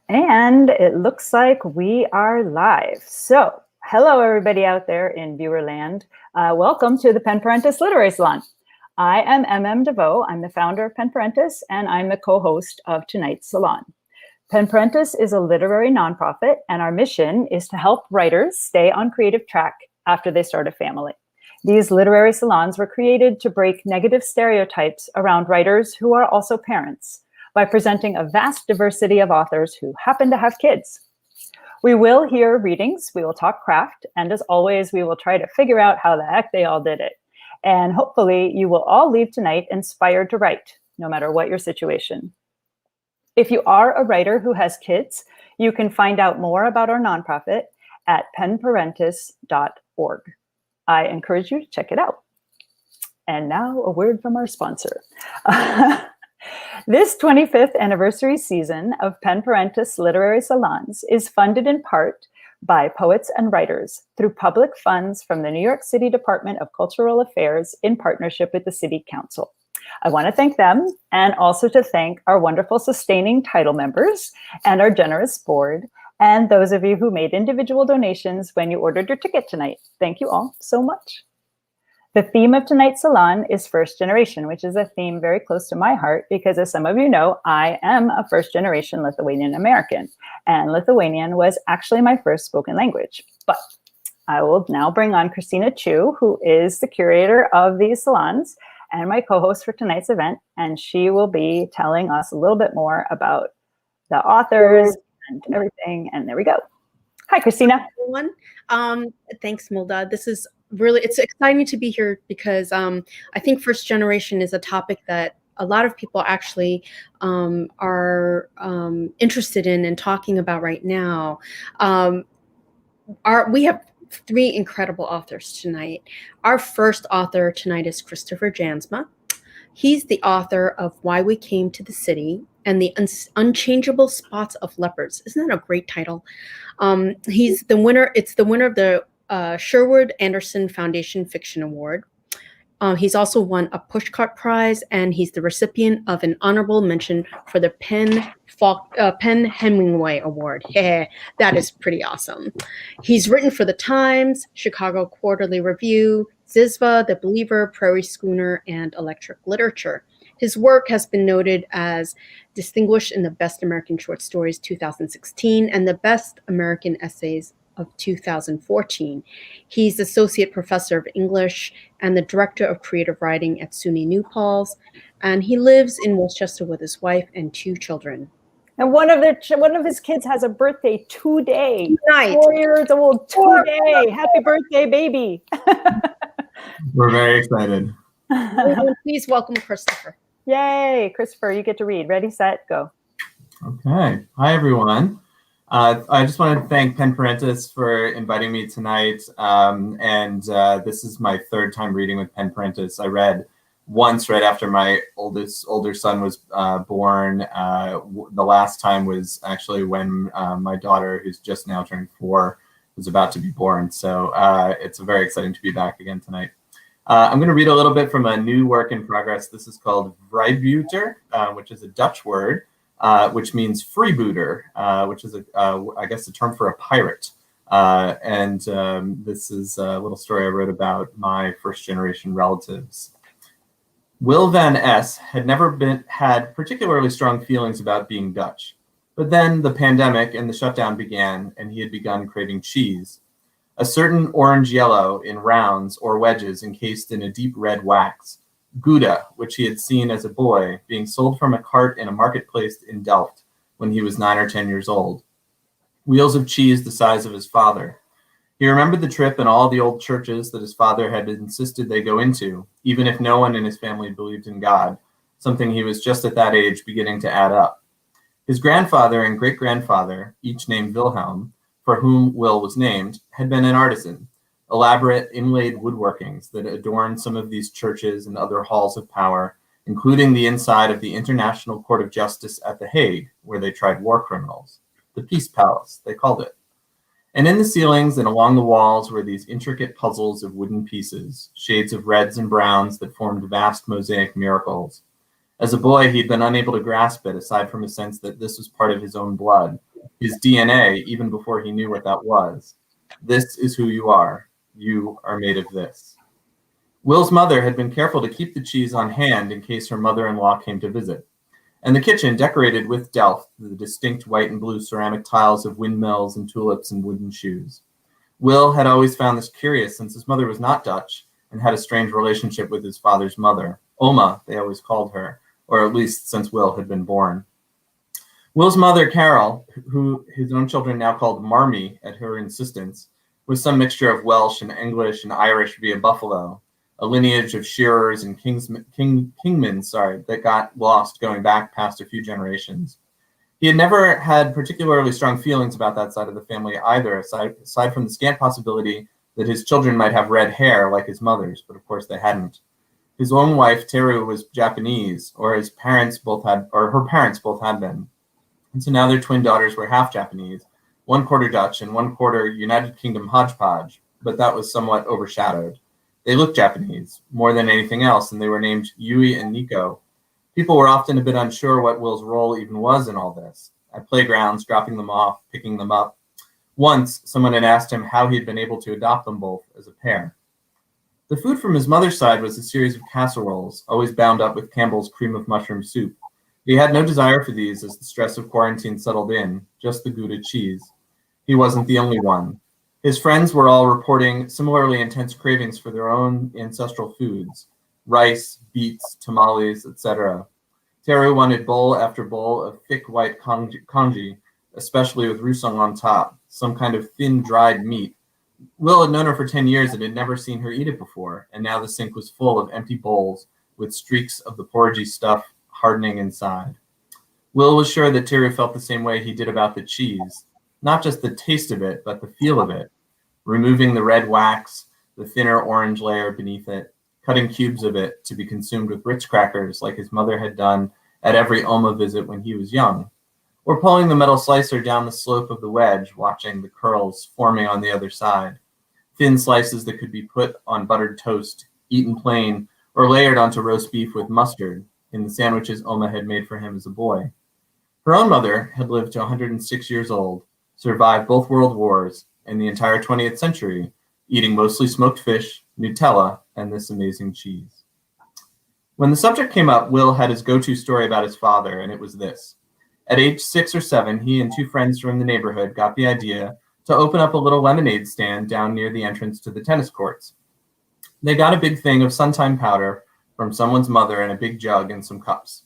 And it looks like we are live. So, hello everybody out there in viewerland. Welcome to the Pen Parentis Literary Salon. I am M.M. DeVoe. I'm the founder of Pen Parentis, and I'm the co-host of tonight's salon. Pen Parentis is a literary nonprofit, and our mission is to help writers stay on creative track after they start a family. These literary salons were created to break negative stereotypes around writers who are also parents, by presenting a vast diversity of authors who happen to have kids. We will hear readings, we will talk craft, and as always, we will try to figure out how the heck they all did it. And hopefully you will all leave tonight inspired to write, no matter what your situation. If you are a writer who has kids, you can find out more about our nonprofit at penparentis.org. I encourage you to check it out. And now a word from our sponsor. This 25th anniversary season of Pen Parentis Literary Salons is funded in part by poets and writers through public funds from the New York City Department of Cultural Affairs in partnership with the City Council. I want to thank them and also to thank our wonderful sustaining title members and our generous board and those of you who made individual donations when you ordered your ticket tonight. Thank you all so much. The theme of tonight's salon is first generation, which is a theme very close to my heart because, as some of you know, I am a first generation Lithuanian American, and Lithuanian was actually my first spoken language. But I will now bring on Christina Chiu, who is the curator of these salons and my co-host for tonight's event, and she will be telling us a little bit more about the authors and everything. And there we go. Hi, Christina. Everyone. Thanks, Milda. This is it's exciting to be here because I think first generation is a topic that a lot of people actually are interested in and talking about right now. We have three incredible authors tonight. Our first author tonight is Kristopher Jansma. He's the author of Why We Came to the City and the Unchangeable Spots of Leopards. Isn't that a great title? He's the winner. It's the winner of the Sherwood Anderson Foundation Fiction Award. He's also won a Pushcart Prize, and he's the recipient of an honorable mention for the Penn Hemingway Award. Yeah, that is pretty awesome. He's written for The Times, Chicago Quarterly Review, Zizva, The Believer, Prairie Schooner, and Electric Literature. His work has been noted as distinguished in the Best American Short Stories 2016 and the Best American Essays of 2014. He's Associate Professor of English and the Director of Creative Writing at SUNY New Paltz, and he lives in Westchester with his wife and two children. And one of his kids has a birthday today. Tonight. 4 years old today. Happy birthday, baby. We're very excited. Please welcome Kristopher. Yay, Kristopher, you get to read. Ready, set, go. Okay. Hi, everyone. I just wanted to thank Pen Parentis for inviting me tonight. This is my third time reading with Pen Parentis. I read once right after my older son was born. The last time was actually when my daughter, who's just now turned 4, was about to be born. So it's very exciting to be back again tonight. I'm going to read a little bit from a new work in progress. This is called Vrijbuiter, which is a Dutch word, which means freebooter, which is, I guess, a term for a pirate. This is a little story I wrote about my first-generation relatives. Will van S. had never had particularly strong feelings about being Dutch. But then the pandemic and the shutdown began, and he had begun craving cheese. A certain orange yellow in rounds or wedges encased in a deep red wax, Gouda, which he had seen as a boy, being sold from a cart in a marketplace in Delft when he was 9 or 10 years old. Wheels of cheese the size of his father. He remembered the trip and all the old churches that his father had insisted they go into, even if no one in his family believed in God, something he was just at that age beginning to add up. His grandfather and great-grandfather, each named Wilhelm, for whom Will was named, had been an artisan. Elaborate inlaid woodworkings that adorned some of these churches and other halls of power, including the inside of the International Court of Justice at The Hague, where they tried war criminals. The Peace Palace, they called it. And in the ceilings and along the walls were these intricate puzzles of wooden pieces, shades of reds and browns that formed vast mosaic miracles. As a boy, he'd been unable to grasp it, aside from a sense that this was part of his own blood, his DNA, even before he knew what that was. This is who you are. You are made of this. Will's mother had been careful to keep the cheese on hand in case her mother-in-law came to visit, and the kitchen decorated with delft, the distinct white and blue ceramic tiles of windmills and tulips and wooden shoes. Will had always found this curious since his mother was not Dutch and had a strange relationship with his father's mother. Oma, they always called her, or at least since Will had been born. Will's mother, Carol, who his own children now called Marmee at her insistence, was some mixture of Welsh and English and Irish via Buffalo, a lineage of shearers and kingmen that got lost going back past a few generations. He had never had particularly strong feelings about that side of the family either, aside from the scant possibility that his children might have red hair like his mother's, but of course they hadn't. His own wife, Teru, was Japanese, or her parents both had been. And so now their twin daughters were half Japanese, 1/4 Dutch and 1/4 United Kingdom hodgepodge, but that was somewhat overshadowed. They looked Japanese more than anything else, and they were named Yui and Nico. People were often a bit unsure what Will's role even was in all this. At playgrounds, dropping them off, picking them up. Once, someone had asked him how he'd been able to adopt them both as a pair. The food from his mother's side was a series of casseroles, always bound up with Campbell's cream of mushroom soup. He had no desire for these as the stress of quarantine settled in, just the Gouda cheese. He wasn't the only one. His friends were all reporting similarly intense cravings for their own ancestral foods, rice, beets, tamales, etc. Teru wanted bowl after bowl of thick white congee, especially with rusang on top, some kind of thin dried meat. Will had known her for 10 years and had never seen her eat it before, and now the sink was full of empty bowls with streaks of the porridgey stuff hardening inside. Will was sure that Teru felt the same way he did about the cheese, not just the taste of it, but the feel of it, removing the red wax, the thinner orange layer beneath it, cutting cubes of it to be consumed with Ritz crackers like his mother had done at every Oma visit when he was young, or pulling the metal slicer down the slope of the wedge, watching the curls forming on the other side, thin slices that could be put on buttered toast, eaten plain, or layered onto roast beef with mustard in the sandwiches Oma had made for him as a boy. Her own mother had lived to 106 years old, survived both world wars and the entire 20th century, eating mostly smoked fish, Nutella, and this amazing cheese. When the subject came up, Will had his go-to story about his father, and it was this. At age 6 or 7, he and 2 friends from the neighborhood got the idea to open up a little lemonade stand down near the entrance to the tennis courts. They got a big thing of Suntime powder from someone's mother in a big jug and some cups.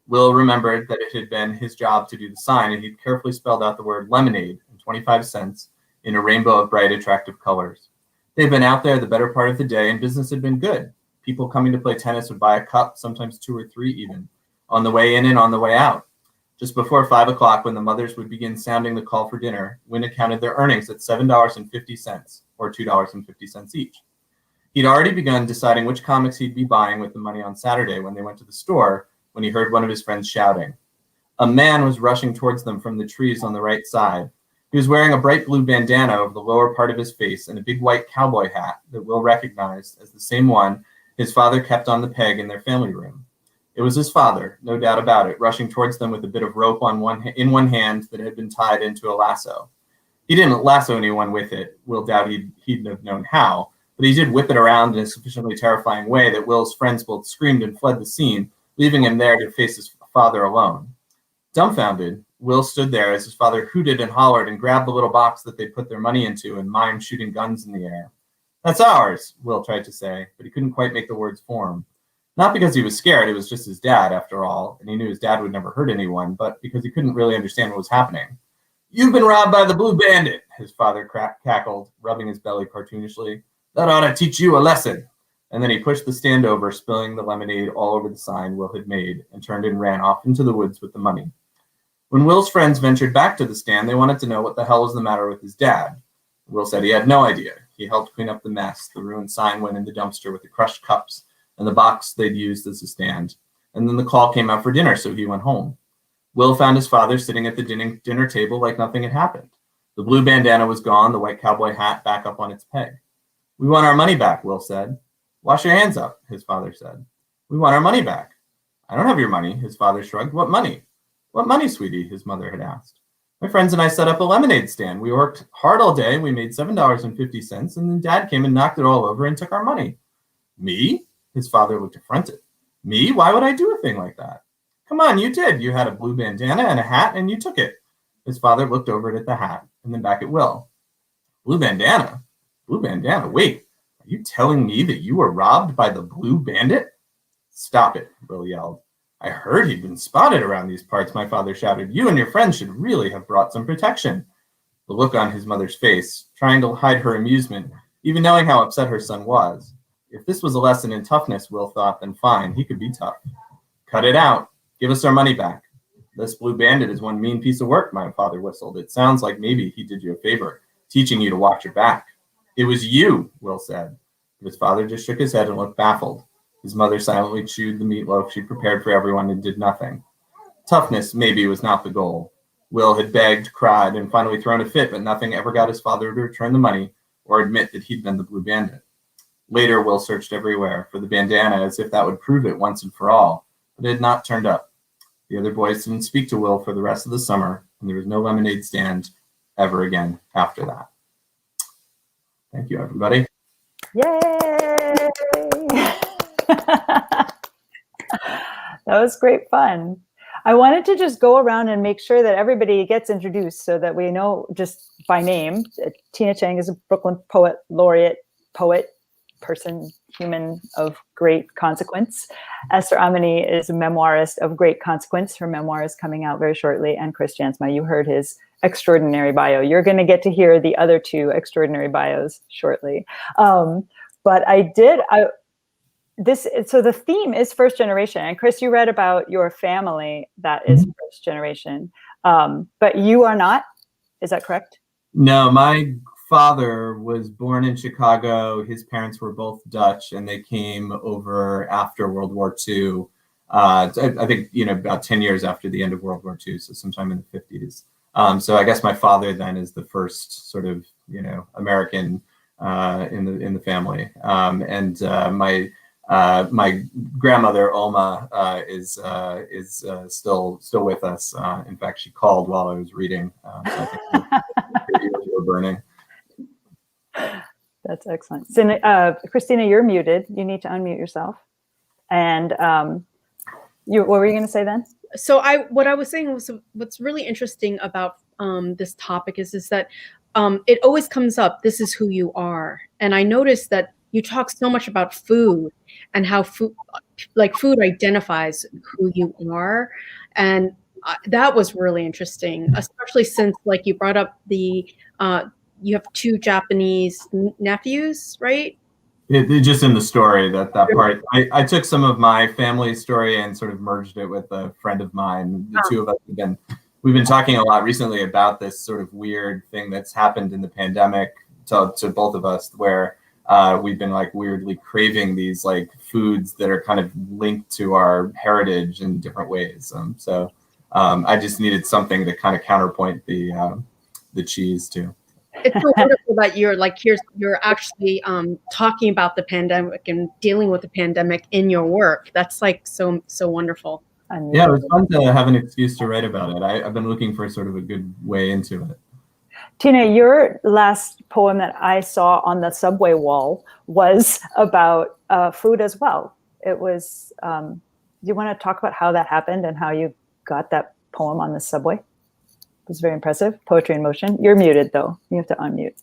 Will remembered that it had been his job to do the sign, and he'd carefully spelled out the word lemonade and 25 cents in a rainbow of bright, attractive colors. They'd been out there the better part of the day, and business had been good. People coming to play tennis would buy a cup, sometimes 2 or 3 even, on the way in and on the way out. Just before 5 o'clock, when the mothers would begin sounding the call for dinner, Wynn accounted their earnings at $7.50, or $2.50 each. He'd already begun deciding which comics he'd be buying with the money on Saturday when they went to the store, when he heard one of his friends shouting. A man was rushing towards them from the trees on the right side. He was wearing a bright blue bandana over the lower part of his face and a big white cowboy hat that Will recognized as the same one his father kept on the peg in their family room. It was his father, no doubt about it, rushing towards them with a bit of rope in one hand that had been tied into a lasso. He didn't lasso anyone with it. Will doubt he'd have known how, but he did whip it around in a sufficiently terrifying way that Will's friends both screamed and fled the scene, leaving him there to face his father alone. Dumbfounded, Will stood there as his father hooted and hollered and grabbed the little box that they'd put their money into and mimed shooting guns in the air. "That's ours," Will tried to say, but he couldn't quite make the words form. Not because he was scared, it was just his dad, after all, and he knew his dad would never hurt anyone, but because he couldn't really understand what was happening. "You've been robbed by the Blue Bandit," his father cackled, rubbing his belly cartoonishly. "That ought to teach you a lesson." And then he pushed the stand over, spilling the lemonade all over the sign Will had made, and turned and ran off into the woods with the money. When Will's friends ventured back to the stand, they wanted to know what the hell was the matter with his dad. Will said he had no idea. He helped clean up the mess. The ruined sign went in the dumpster with the crushed cups and the box they'd used as a stand. And then the call came out for dinner, so he went home. Will found his father sitting at the dinner table like nothing had happened. The blue bandana was gone, the white cowboy hat back up on its peg. "We want our money back," Will said. "Wash your hands up," his father said. "We want our money back." "I don't have your money," his father shrugged. "What money?" "What money, sweetie?" his mother had asked. My friends and I set up a lemonade stand. We worked hard all day. We made $7.50, and then Dad came and knocked it all over and took our money. Me? His father looked affronted. Me? Why would I do a thing like that? Come on, you did. You had a blue bandana and a hat, and you took it. His father looked over at the hat and then back at Will. Blue bandana? Blue bandana? Wait, are you telling me that you were robbed by the Blue Bandit? Stop it, Will yelled. I heard he'd been spotted around these parts, my father shouted. You and your friends should really have brought some protection. The look on his mother's face, trying to hide her amusement, even knowing how upset her son was. If this was a lesson in toughness, Will thought, then fine, he could be tough. Cut it out. Give us our money back. This Blue Bandit is one mean piece of work, my father whistled. It sounds like maybe he did you a favor, teaching you to watch your back. It was you, Will said. His father just shook his head and looked baffled. His mother silently chewed the meatloaf she prepared for everyone and did nothing. Toughness, maybe, was not the goal. Will had begged, cried, and finally thrown a fit, but nothing ever got his father to return the money or admit that he'd been the Blue Bandit. Later, Will searched everywhere for the bandana as if that would prove it once and for all, but it had not turned up. The other boys didn't speak to Will for the rest of the summer, and there was no lemonade stand ever again after that. Thank you, everybody. Yay! That was great fun. I wanted to just go around and make sure that everybody gets introduced so that we know just by name. Tina Chang is a Brooklyn poet, laureate, poet, person, human of great consequence. Esther Amini is a memoirist of great consequence. Her memoir is coming out very shortly. And Chris Jansma, you heard his extraordinary bio. You're going to get to hear the other two extraordinary bios shortly. But so the theme is first generation. And Chris, you read about your family that is first generation, but you are not. Is that correct? No, my father was born in Chicago. His parents were both Dutch, and they came over after World War II. I think, about 10 years after the end of World War II, so sometime in the 50s. So I guess my father then is the first sort of, American in the family. And my grandmother Oma is still with us. In fact, she called while I was reading. So I think her ears were burning. That's excellent. So, Christina, you're muted. You need to unmute yourself. And what were you going to say then? So what I was saying was what's really interesting about this topic is that it always comes up. This is who you are, and I noticed that you talk so much about food and how food identifies who you are, and that was really interesting, especially since you brought up the you have two Japanese nephews, right? It just in the story that part, I took some of my family story and sort of merged it with a friend of mine. The two of us we've been talking a lot recently about this sort of weird thing that's happened in the pandemic to both of us, where we've been weirdly craving these foods that are kind of linked to our heritage in different ways. So I just needed something to kind of counterpoint the cheese too. It's so wonderful that you're actually talking about the pandemic and dealing with the pandemic in your work. That's so wonderful. Yeah, it was fun to have an excuse to write about it. I've been looking for sort of a good way into it. Tina, your last poem that I saw on the subway wall was about food as well. It was, do you want to talk about how that happened and how you got that poem on the subway? It was very impressive. Poetry in motion. You're muted though. You have to unmute.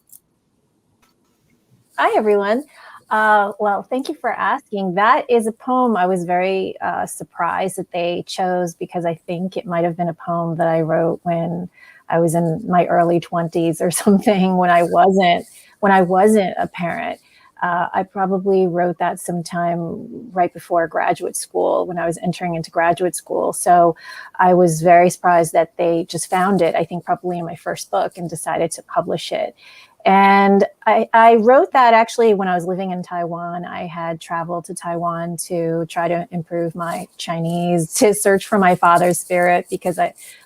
Hi, everyone. Well, thank you for asking. That is a poem I was very surprised that they chose, because I think it might have been a poem that I wrote when I was in my early 20s or something, when I wasn't a parent. I probably wrote that sometime right before graduate school, when I was entering into graduate school. So I was very surprised that they just found it, I think probably in my first book, and decided to publish it. And I wrote that actually when I was living in Taiwan. I had traveled to Taiwan to try to improve my Chinese, to search for my father's spirit, because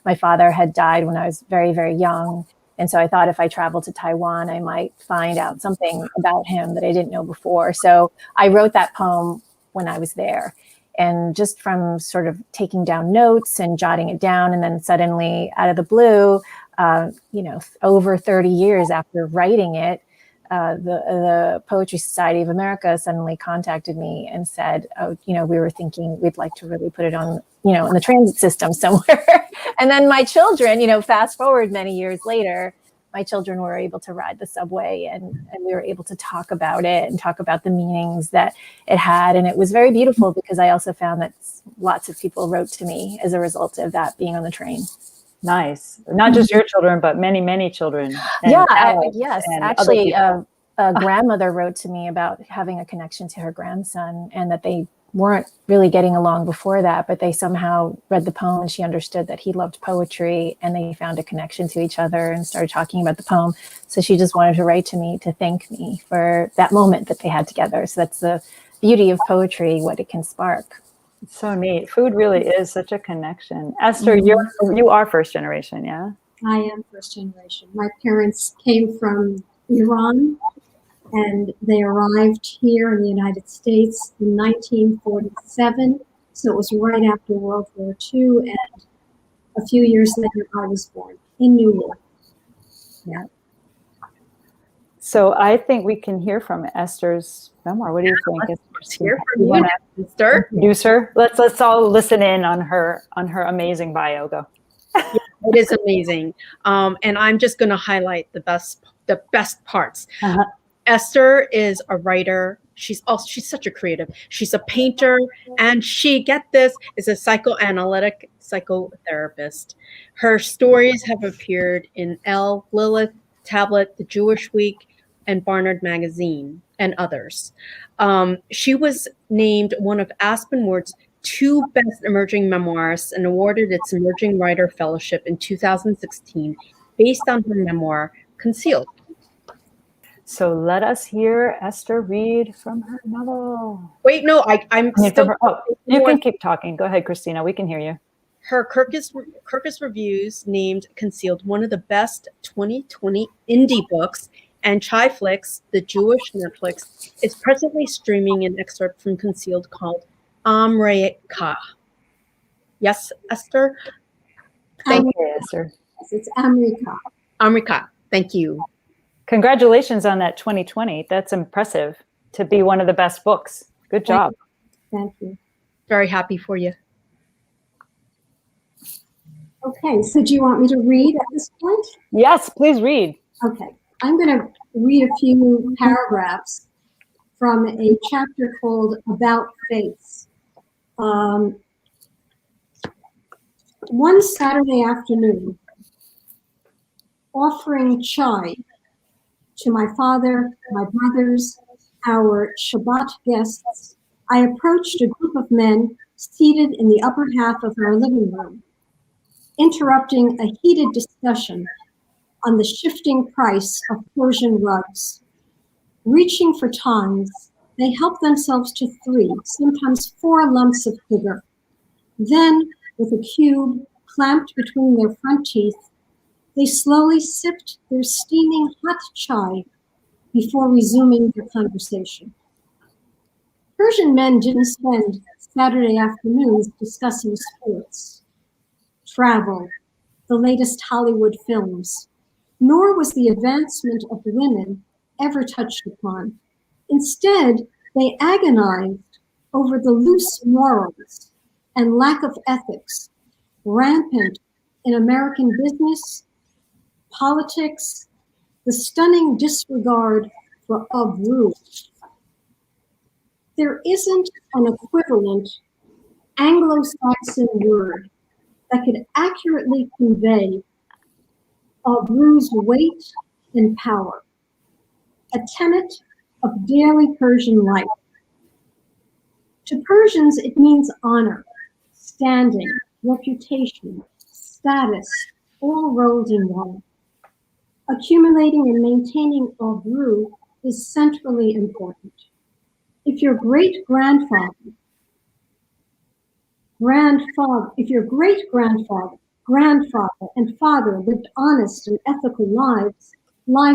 my father had died when I was very, very young. And so I thought if I traveled to Taiwan, I might find out something about him that I didn't know before. So I wrote that poem when I was there. And just from sort of taking down notes and jotting it down, and then suddenly out of the blue, over 30 years after writing it, the Poetry Society of America suddenly contacted me and said, oh, we were thinking we'd like to really put it on, in the transit system somewhere. And then my children, fast forward many years later, my children were able to ride the subway and we were able to talk about it and talk about the meanings that it had. And it was very beautiful because I also found that lots of people wrote to me as a result of that being on the train. Nice. Not just your children, but many, many children. Yes. Actually, a grandmother wrote to me about having a connection to her grandson and that they weren't really getting along before that, but they somehow read the poem and she understood that he loved poetry and they found a connection to each other and started talking about the poem. So she just wanted to write to me to thank me for that moment that they had together. So that's the beauty of poetry, what it can spark. It's so neat. Food really is such a connection. Esther, you are first generation, yeah? I am first generation. My parents came from Iran and they arrived here in the United States in 1947. So it was right after World War II, and a few years later I was born in New York. Yeah. So I think we can hear from Esther's memoir. What do you think? Let's hear from you, Esther. Producer, let's all listen in on her amazing bio. Go. Yeah, it is amazing, and I'm just going to highlight the best parts. Uh-huh. Esther is a writer. She's such a creative. She's a painter, and she, get this, is a psychoanalytic psychotherapist. Her stories have appeared in Elle, Lilith, Tablet, The Jewish Week, and Barnard Magazine, and others. She was named one of Aspen Ward's 2 best emerging memoirists and awarded its Emerging Writer Fellowship in 2016 based on her memoir, Concealed. So let us hear Esther read from her novel. Wait, no, I'm still... You can keep talking. Go ahead, Christina. We can hear you. Her Kirkus Reviews named Concealed one of the best 2020 indie books, and Chai Flix, the Jewish Netflix, is presently streaming an excerpt from Concealed called Amrika. Yes, Esther? Thank you, Esther. It's Amrika. Amrika, thank you. Congratulations on that 2020. That's impressive to be one of the best books. Good job. Thank you. Very happy for you. Okay, so do you want me to read at this point? Yes, please read. Okay, I'm going to read a few paragraphs from a chapter called About Face. One Saturday afternoon, offering chai to my father, my brothers, our Shabbat guests, I approached a group of men seated in the upper half of our living room, interrupting a heated discussion on the shifting price of Persian rugs. Reaching for tongs, they helped themselves to 3, sometimes 4 lumps of sugar. Then, with a cube clamped between their front teeth, they slowly sipped their steaming hot chai before resuming their conversation. Persian men didn't spend Saturday afternoons discussing sports, travel, the latest Hollywood films, nor was the advancement of women ever touched upon. Instead, they agonized over the loose morals and lack of ethics rampant in American business, politics, the stunning disregard for avru. There isn't an equivalent Anglo-Saxon word that could accurately convey avru's weight and power, a tenet of daily Persian life. To Persians, it means honor, standing, reputation, status, all rolled in one. Accumulating and maintaining avru is centrally important. If your great-grandfather, grandfather, and father lived honest and ethical lives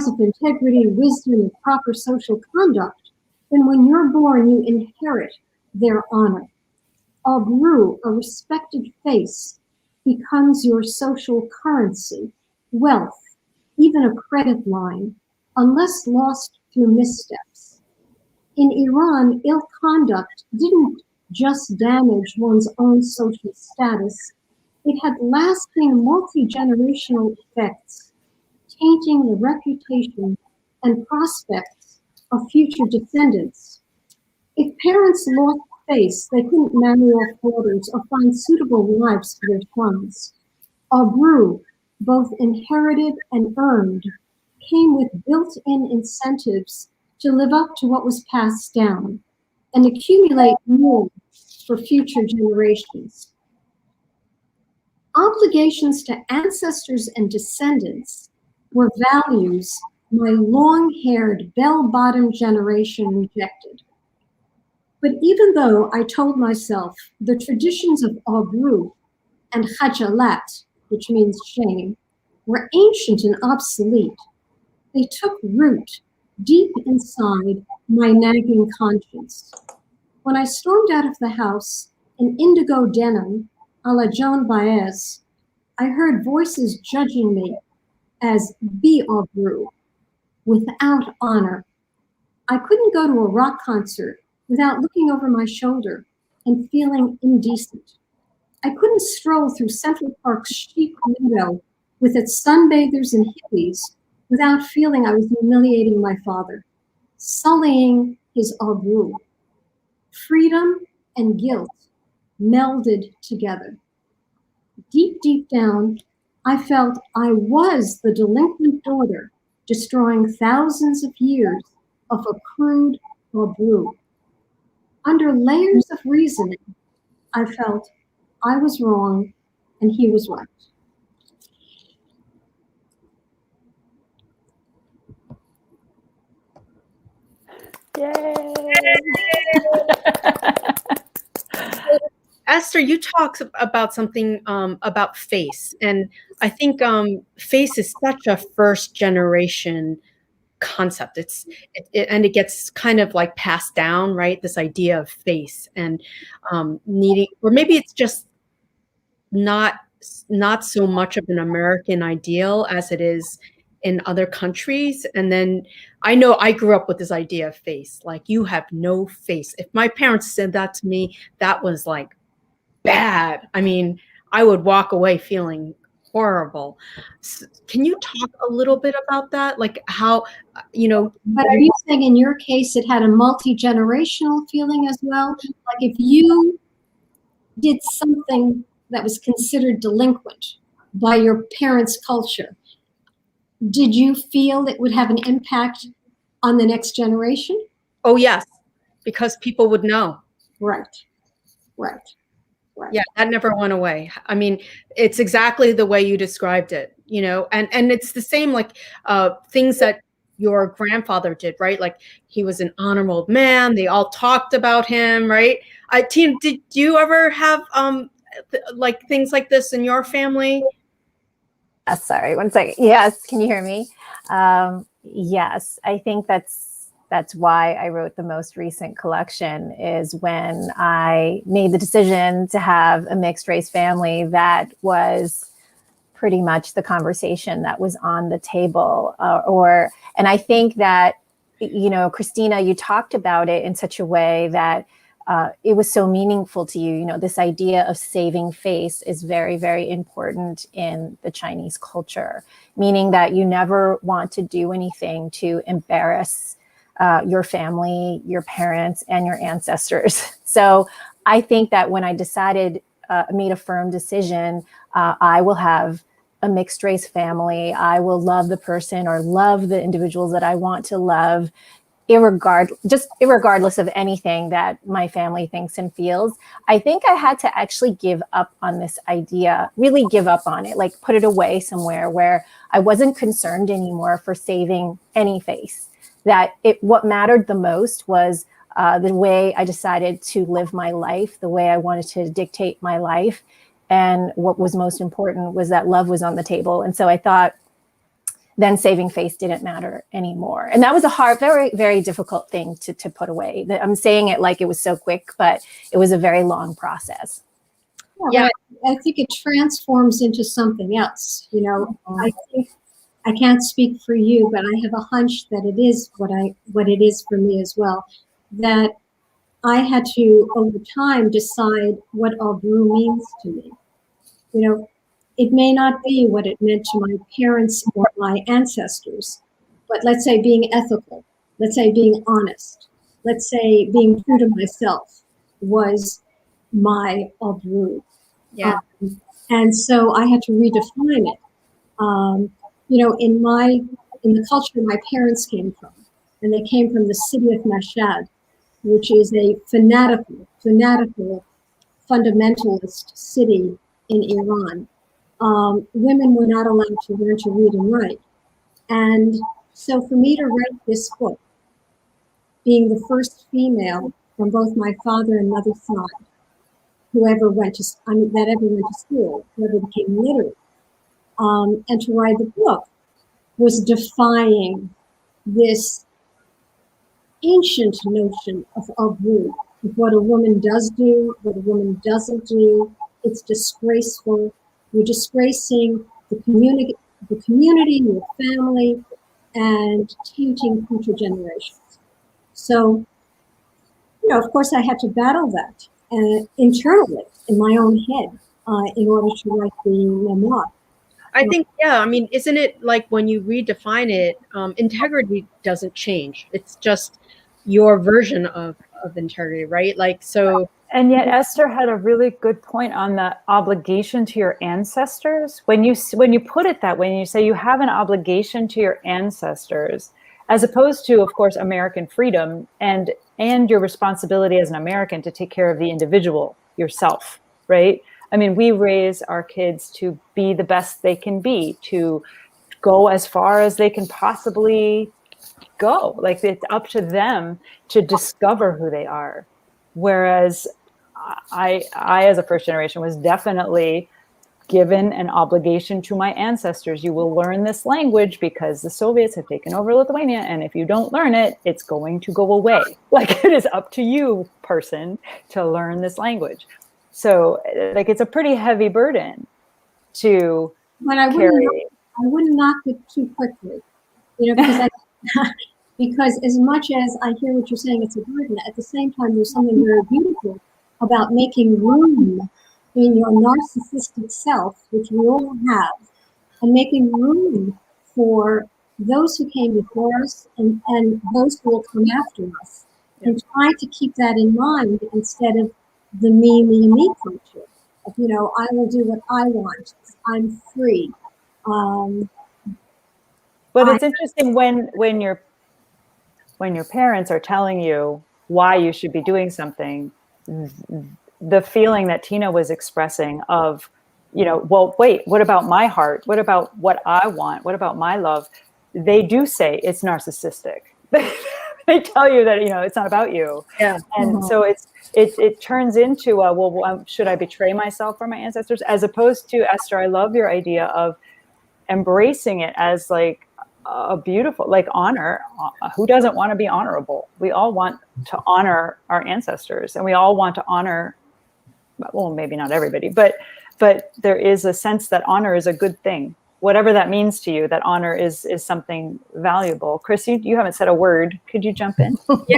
of integrity, wisdom, and proper social conduct, then when you're born, you inherit their honor. Avru, a respected face, becomes your social currency, wealth, even a credit line, unless lost through missteps. In Iran, ill conduct didn't just damage one's own social status, it had lasting multi-generational effects, tainting the reputation and prospects of future descendants. If parents lost face, they couldn't marry off daughters or find suitable wives for their sons. Abru, both inherited and earned, came with built-in incentives to live up to what was passed down and accumulate more for future generations. Obligations to ancestors and descendants were values my long-haired, bell-bottom generation rejected. But even though I told myself the traditions of Abru and Khajalat, which means shame, were ancient and obsolete, they took root deep inside my nagging conscience. When I stormed out of the house in indigo denim a la Joan Baez, I heard voices judging me as Abru, without honor. I couldn't go to a rock concert without looking over my shoulder and feeling indecent. I couldn't stroll through Central Park's chic window with its sunbathers and hippies without feeling I was humiliating my father, sullying his Abru. Freedom and guilt melded together. Deep, deep down, I felt I was the delinquent daughter destroying thousands of years of accrued Abru. Under layers of reasoning, I felt I was wrong and he was right. Yay! Esther, you talked about something about face, and I think face is such a first generation concept. And it gets kind of like passed down, right? This idea of face and needing, or maybe it's just not so much of an American ideal as it is in other countries. And then I know I grew up with this idea of face, like you have no face. If my parents said that to me, that was like bad. I mean, I would walk away feeling horrible. Can you talk a little bit about that? Like how, But are you saying in your case it had a multi-generational feeling as well? Like if you did something that was considered delinquent by your parents' culture, did you feel it would have an impact on the next generation? Oh, yes, because people would know. Right. Yeah, that never went away. I mean, it's exactly the way you described it, and it's the same like things that your grandfather did, right? Like he was an honorable man. They all talked about him, right? Tina, did you ever have like things like this in your family? Sorry, one second. Yes, can you hear me? Yes, I think that's why I wrote the most recent collection, is when I made the decision to have a mixed race family. That was pretty much the conversation that was on the table. And I think that, Christina, you talked about it in such a way that it was so meaningful to you. This idea of saving face is very, very important in the Chinese culture, meaning that you never want to do anything to embarrass your family, your parents, and your ancestors. So I think that when I decided, made a firm decision, I will have a mixed race family. I will love the person or love the individuals that I want to love, irregardless of anything that my family thinks and feels. I think I had to actually give up on this idea, really give up on it, like put it away somewhere where I wasn't concerned anymore for saving any face. What mattered the most was the way I decided to live my life, the way I wanted to dictate my life. And what was most important was that love was on the table. And so I thought then saving face didn't matter anymore. And that was a hard, very, very difficult thing to put away. I'm saying it like it was so quick, but it was a very long process. Yeah. But I think it transforms into something else. You know, I think I can't speak for you, but I have a hunch that it is what it is for me as well. That I had to, over time, decide what Albrew means to me. You know, it may not be what it meant to my parents or my ancestors, but let's say being ethical, let's say being honest, let's say being true to myself was my Albrew. Yeah. And so I had to redefine it. You know, in the culture my parents came from, and they came from the city of Mashhad, which is a fanatical fundamentalist city in Iran. Women were not allowed to learn to read and write. And so for me to write this book, being the first female from both my father and mother's side, that ever went to school, whoever became literate, and to write the book was defying this ancient notion of what a woman does do, what a woman doesn't do. It's disgraceful. You're disgracing the community, your family, and tainting future generations. So, you know, of course, I had to battle that internally in my own head in order to write the memoir. I think, yeah, I mean, isn't it like when you redefine it, integrity doesn't change. It's just your version of integrity, right? Like, so. And yet Esther had a really good point on the obligation to your ancestors. When you put it that way, and you say you have an obligation to your ancestors, as opposed to, of course, American freedom and your responsibility as an American to take care of the individual yourself, right? I mean, we raise our kids to be the best they can be, to go as far as they can possibly go. Like, it's up to them to discover who they are. Whereas I, as a first generation, was definitely given an obligation to my ancestors. You will learn this language because the Soviets have taken over Lithuania, and if you don't learn it, it's going to go away. Like, it is up to you, person, to learn this language. So, like, it's a pretty heavy burden to carry. I wouldn't knock it too quickly, you know, because as much as I hear what you're saying, it's a burden, at the same time, there's something very beautiful about making room in your narcissistic self, which we all have, and making room for those who came before us and those who will come after us, and try to keep that in mind instead of the me culture of, you know, I will do what I want, I'm free. Well, it's interesting when your parents are telling you why you should be doing something, the feeling that Tina was expressing of, you know, well, wait, what about my heart? What about what I want? What about my love? They do say it's narcissistic. They tell you that, you know, it's not about you. Yeah. And so it turns into, should I betray myself for my ancestors? As opposed to, Esther, I love your idea of embracing it as like a beautiful, like, honor. Who doesn't want to be honorable? We all want to honor our ancestors, and we all want to honor, well, maybe not everybody, but there is a sense that honor is a good thing. Whatever that means to you, that honor is something valuable. Chris, you haven't said a word. Could you jump in? Yeah.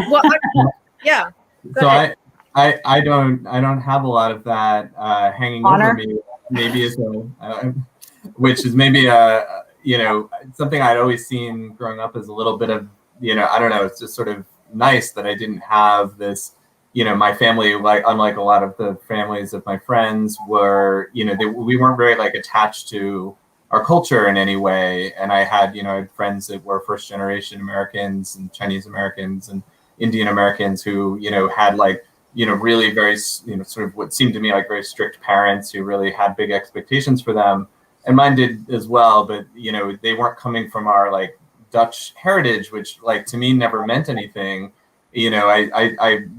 Well, yeah. So I don't have a lot of that hanging honor over me. Maybe as which is maybe you know, something I'd always seen growing up as a little bit of, you know, I don't know, it's just sort of nice that I didn't have this, you know, my family, like, unlike a lot of the families of my friends, were, you know, we weren't very, like, attached to our culture in any way. And I had, you know, I had friends that were first generation Americans and Chinese Americans and Indian Americans who, you know, had, like, you know, really very, you know, sort of what seemed to me like very strict parents who really had big expectations for them. And mine did as well, but, you know, they weren't coming from our, like, Dutch heritage, which, like, to me never meant anything. You know,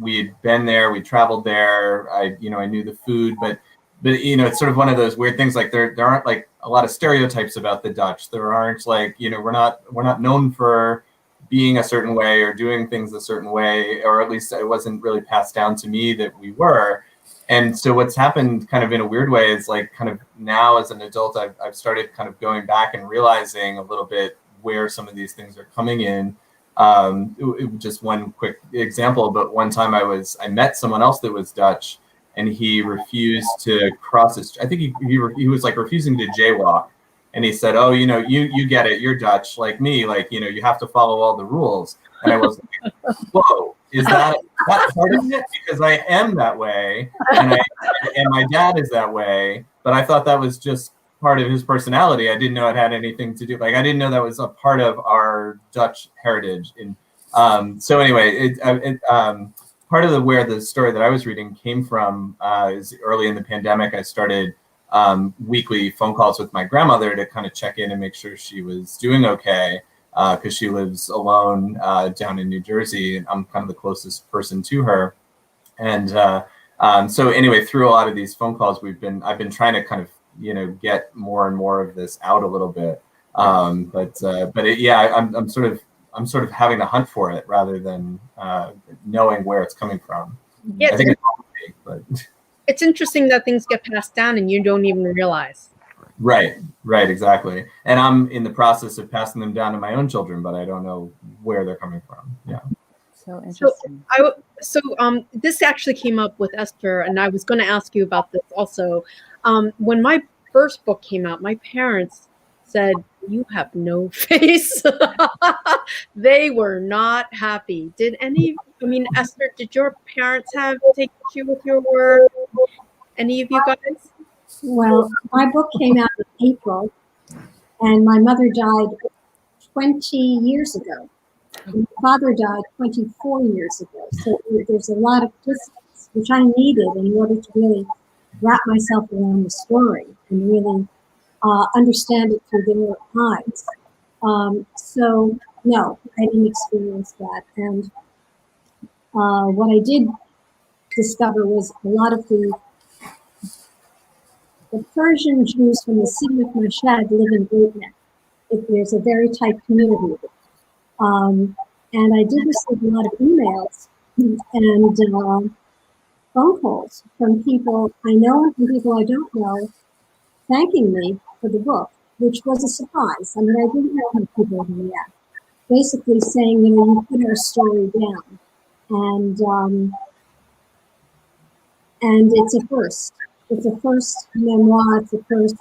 we had been there, we traveled there, I knew the food, but, you know, it's sort of one of those weird things, like, there aren't, like, a lot of stereotypes about the Dutch. There aren't, like, you know, we're not known for being a certain way or doing things a certain way, or at least it wasn't really passed down to me that we were. And so what's happened kind of in a weird way is like kind of now as an adult, I've started kind of going back and realizing a little bit where some of these things are coming in. Just one quick example, but one time I met someone else that was Dutch, and he refused to cross his, I think he was like refusing to jaywalk. And he said, oh, you get it, you're Dutch, like me, like, you have to follow all the rules. And I was like, whoa, is that part of it? Because I am that way, and my dad is that way, but I thought that was just part of his personality. I didn't know it had anything to do, like, I didn't know that was a part of our Dutch heritage. So anyway, part of where the story that I was reading came from is early in the pandemic. I started weekly phone calls with my grandmother to kind of check in and make sure she was doing okay, because she lives alone down in New Jersey, and I'm kind of the closest person to her. And so anyway, through a lot of these phone calls, I've been trying to kind of get more and more of this out a little bit. I'm sort of having to hunt for it rather than knowing where it's coming from. Yeah, I think it's complicated, but it's interesting that things get passed down and you don't even realize. Right, exactly. And I'm in the process of passing them down to my own children, but I don't know where they're coming from. Yeah. So interesting. So this actually came up with Esther, and I was going to ask you about this also. When my first book came out, my parents said, "You have no face." They were not happy. Esther, did your parents have take issue with your work? Any of you guys? Well, my book came out in April, and my mother died 20 years ago. And my father died 24 years ago. So there's a lot of distance, which I needed in order to really wrap myself around the story and really understand it through their eyes. So no, I didn't experience that. And what I did discover was a lot of the Persian Jews from the city of Mashhad live in Great Neck. There's a very tight community. And I did receive a lot of emails and phone calls from people I know and from people I don't know, thanking me for the book, which was a surprise. I mean, I didn't know how people would react. Basically saying, you put our story down, and it's a first. It's a first memoir. It's a first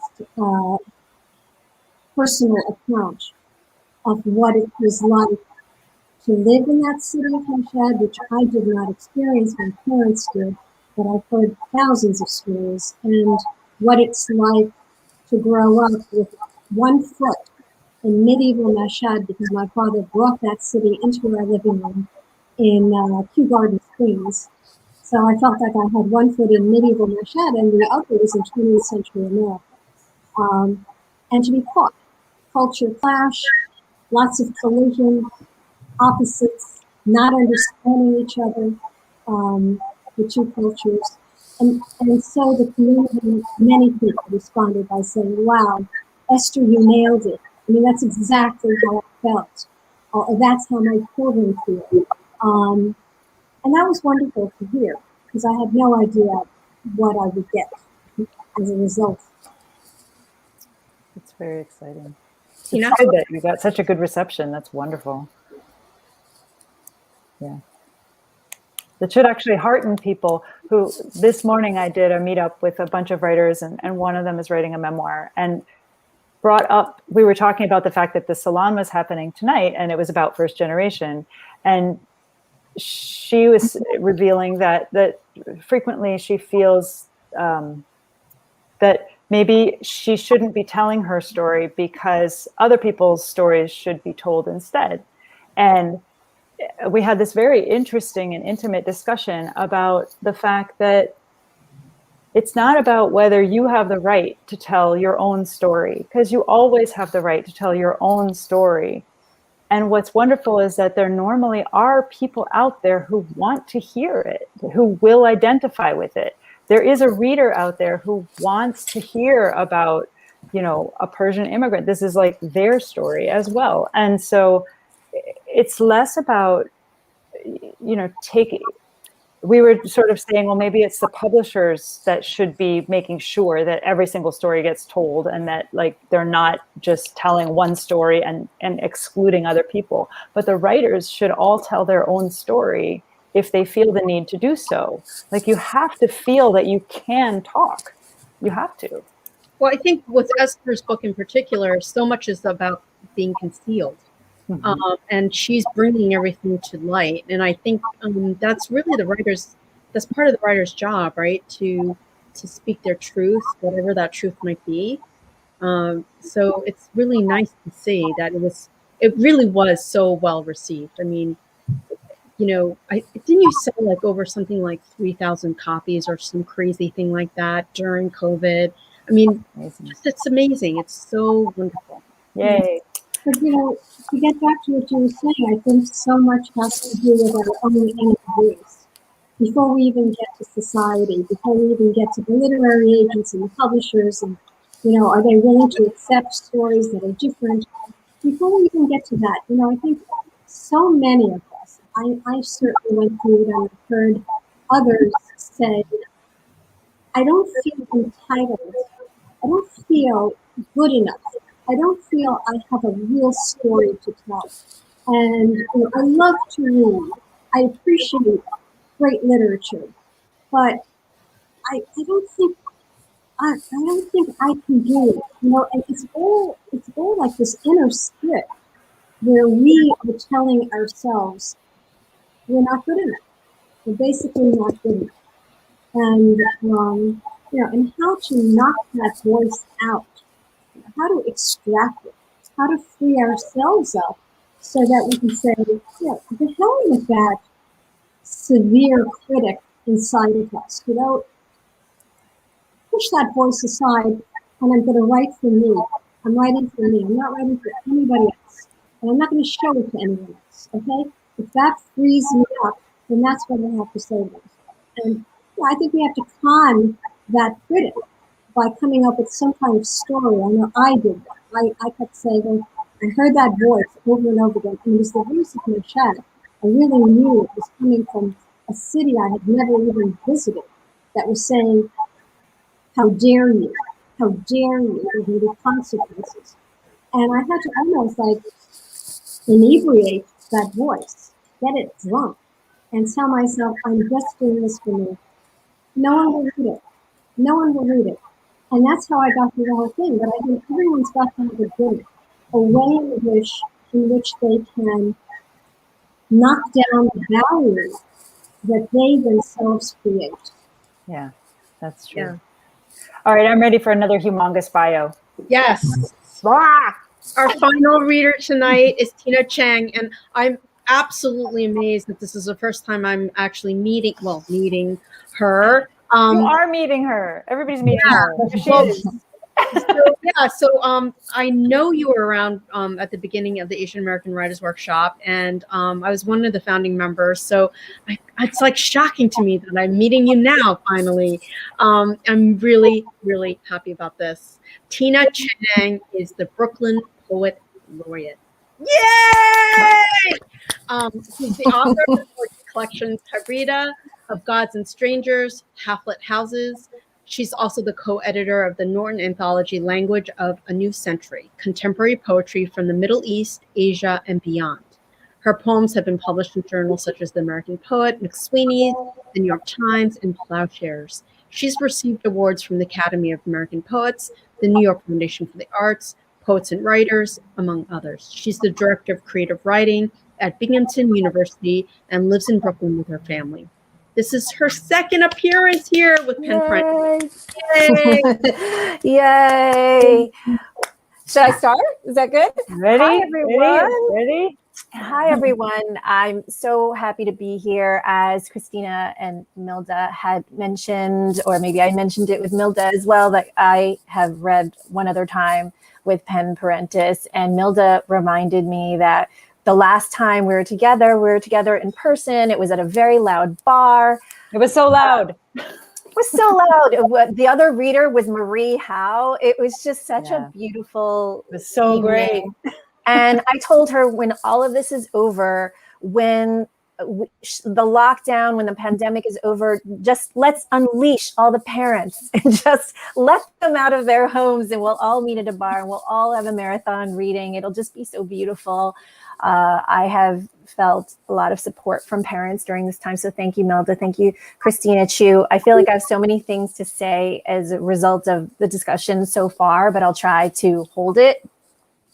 personal account of what it was like to live in that city of Mashhad, which I did not experience. My parents did, but I've heard thousands of stories, and what it's like to grow up with one foot in medieval Mashhad, because my father brought that city into our living room in Kew Garden Springs. So I felt like I had one foot in medieval Mashhad and the other was in 20th century America. And to be caught, culture clash, lots of collision, opposites, not understanding each other, the two cultures. And so the community, many people responded by saying, wow, Esther, you nailed it. I mean, that's exactly how I felt. That's how my children feel. And that was wonderful to hear, because I had no idea what I would get as a result. It's very exciting. Tina? It's good that you got such a good reception. That's wonderful. Yeah. That should actually hearten people who, this morning I did a meetup with a bunch of writers, and one of them is writing a memoir, and brought up, we were talking about the fact that the Salon was happening tonight, and it was about first generation. And she was revealing that frequently she feels that maybe she shouldn't be telling her story because other people's stories should be told instead. And we had this very interesting and intimate discussion about the fact that it's not about whether you have the right to tell your own story, because you always have the right to tell your own story. And what's wonderful is that there normally are people out there who want to hear it, who will identify with it. There is a reader out there who wants to hear about, a Persian immigrant. This is like their story as well. And so it's less about, we were sort of saying, well, maybe it's the publishers that should be making sure that every single story gets told, and that like they're not just telling one story and excluding other people. But the writers should all tell their own story if they feel the need to do so. Like, you have to feel that you can talk. You have to. Well, I think with Esther's book in particular, so much is about being concealed. And she's bringing everything to light. And I think that's really that's part of the writer's job, right? To speak their truth, whatever that truth might be. So it's really nice to see that it really was so well received. I mean, you know, didn't you sell like over something like 3,000 copies or some crazy thing like that during COVID? I mean, it's amazing. It's so wonderful. Yay. But, you know, to get back to what you were saying, I think so much has to do with our own inner voice. Before we even get to society, before we even get to the literary agents and the publishers, and, you know, are they willing to accept stories that are different? Before we even get to that, you know, I think so many of us, I certainly went through it and I've heard others say, I don't feel entitled. I don't feel good enough. I don't feel I have a real story to tell. And you know, I love to read. I appreciate great literature, but I don't think I can do it. You know, and it's all like this inner split where we are telling ourselves we're not good enough. We're basically not good enough. And you know, and how to knock that voice out. How to extract it, how to free ourselves up so that we can say, yeah, the hell with that severe critic inside of us. You know, push that voice aside, and I'm going to write for me. I'm writing for me. I'm not writing for anybody else. And I'm not going to show it to anyone else, okay? If that frees me up, then that's what I have to say about it. And yeah, I think we have to con that critic by coming up with some kind of story. I know I did that. I kept saying, I heard that voice over and over again, and it was the voice of my child. I really knew it was coming from a city I had never even visited that was saying, how dare you? How dare you? There's going to be consequences. And I had to almost like inebriate that voice, get it drunk, and tell myself, I'm just doing this for me. No one will read it. No one will read it. And that's how I got through the whole thing. But I think everyone's got to have a way in which they can knock down the barriers that they themselves create. Yeah, that's true. Yeah. All right, I'm ready for another humongous bio. Yes. Ah! Our final reader tonight is Tina Chang, and I'm absolutely amazed that this is the first time I'm actually meeting her. You are meeting her. Everybody's meeting her. There she is. So I know you were around at the beginning of the Asian American Writers Workshop, and I was one of the founding members. So it's like shocking to me that I'm meeting you now, finally. I'm really, really happy about this. Tina Chang is the Brooklyn Poet Laureate. Yay! She's the author of the poetry collections Tabrida, Of Gods and Strangers, Half-Lit Houses. She's also the co-editor of the Norton Anthology Language of a New Century, Contemporary Poetry from the Middle East, Asia, and Beyond. Her poems have been published in journals such as The American Poet, McSweeney, The New York Times, and Plowshares. She's received awards from the Academy of American Poets, the New York Foundation for the Arts, Poets and Writers, among others. She's the director of creative writing at Binghamton University and lives in Brooklyn with her family. This is her second appearance here with Pen Parentis. Yay! Yay! Should I start? Is that good? Ready? Hi, everyone. Ready? Hi, everyone. I'm so happy to be here. As Christina and Milda had mentioned, or maybe I mentioned it with Milda as well, that I have read one other time with Pen Parentis, and Milda reminded me that the last time we were together in person. It was at a very loud bar. It was so loud. It was so loud. The other reader was Marie Howe. It was just such a beautiful It was so evening. great. And I told her, when all of this is over, when the lockdown, when the pandemic is over, just let's unleash all the parents and just let them out of their homes, and we'll all meet at a bar and we'll all have a marathon reading. It'll just be so beautiful. I have felt a lot of support from parents during this time. So thank you, Melda. Thank you, Christina Chiu. I feel like I have so many things to say as a result of the discussion so far, but I'll try to hold it.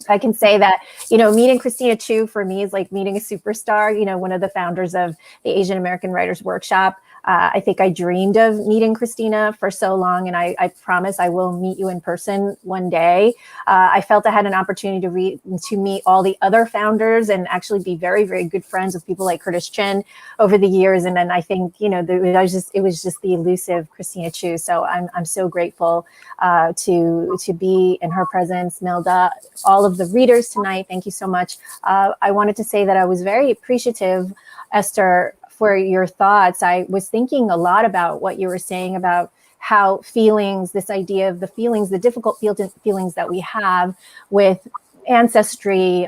I can say that, meeting Christina Chiu for me is like meeting a superstar, one of the founders of the Asian American Writers Workshop. I think I dreamed of meeting Christina for so long, and I promise I will meet you in person one day. I felt I had an opportunity to meet all the other founders and actually be very, very good friends with people like Curtis Chin over the years. And then I think, it was just the elusive Christina Chiu. So I'm so grateful to be in her presence. Melda, all of the readers tonight, thank you so much. I wanted to say that I was very appreciative, Esther, for your thoughts. I was thinking a lot about what you were saying about how feelings, this idea of the feelings, the difficult feelings that we have with ancestry,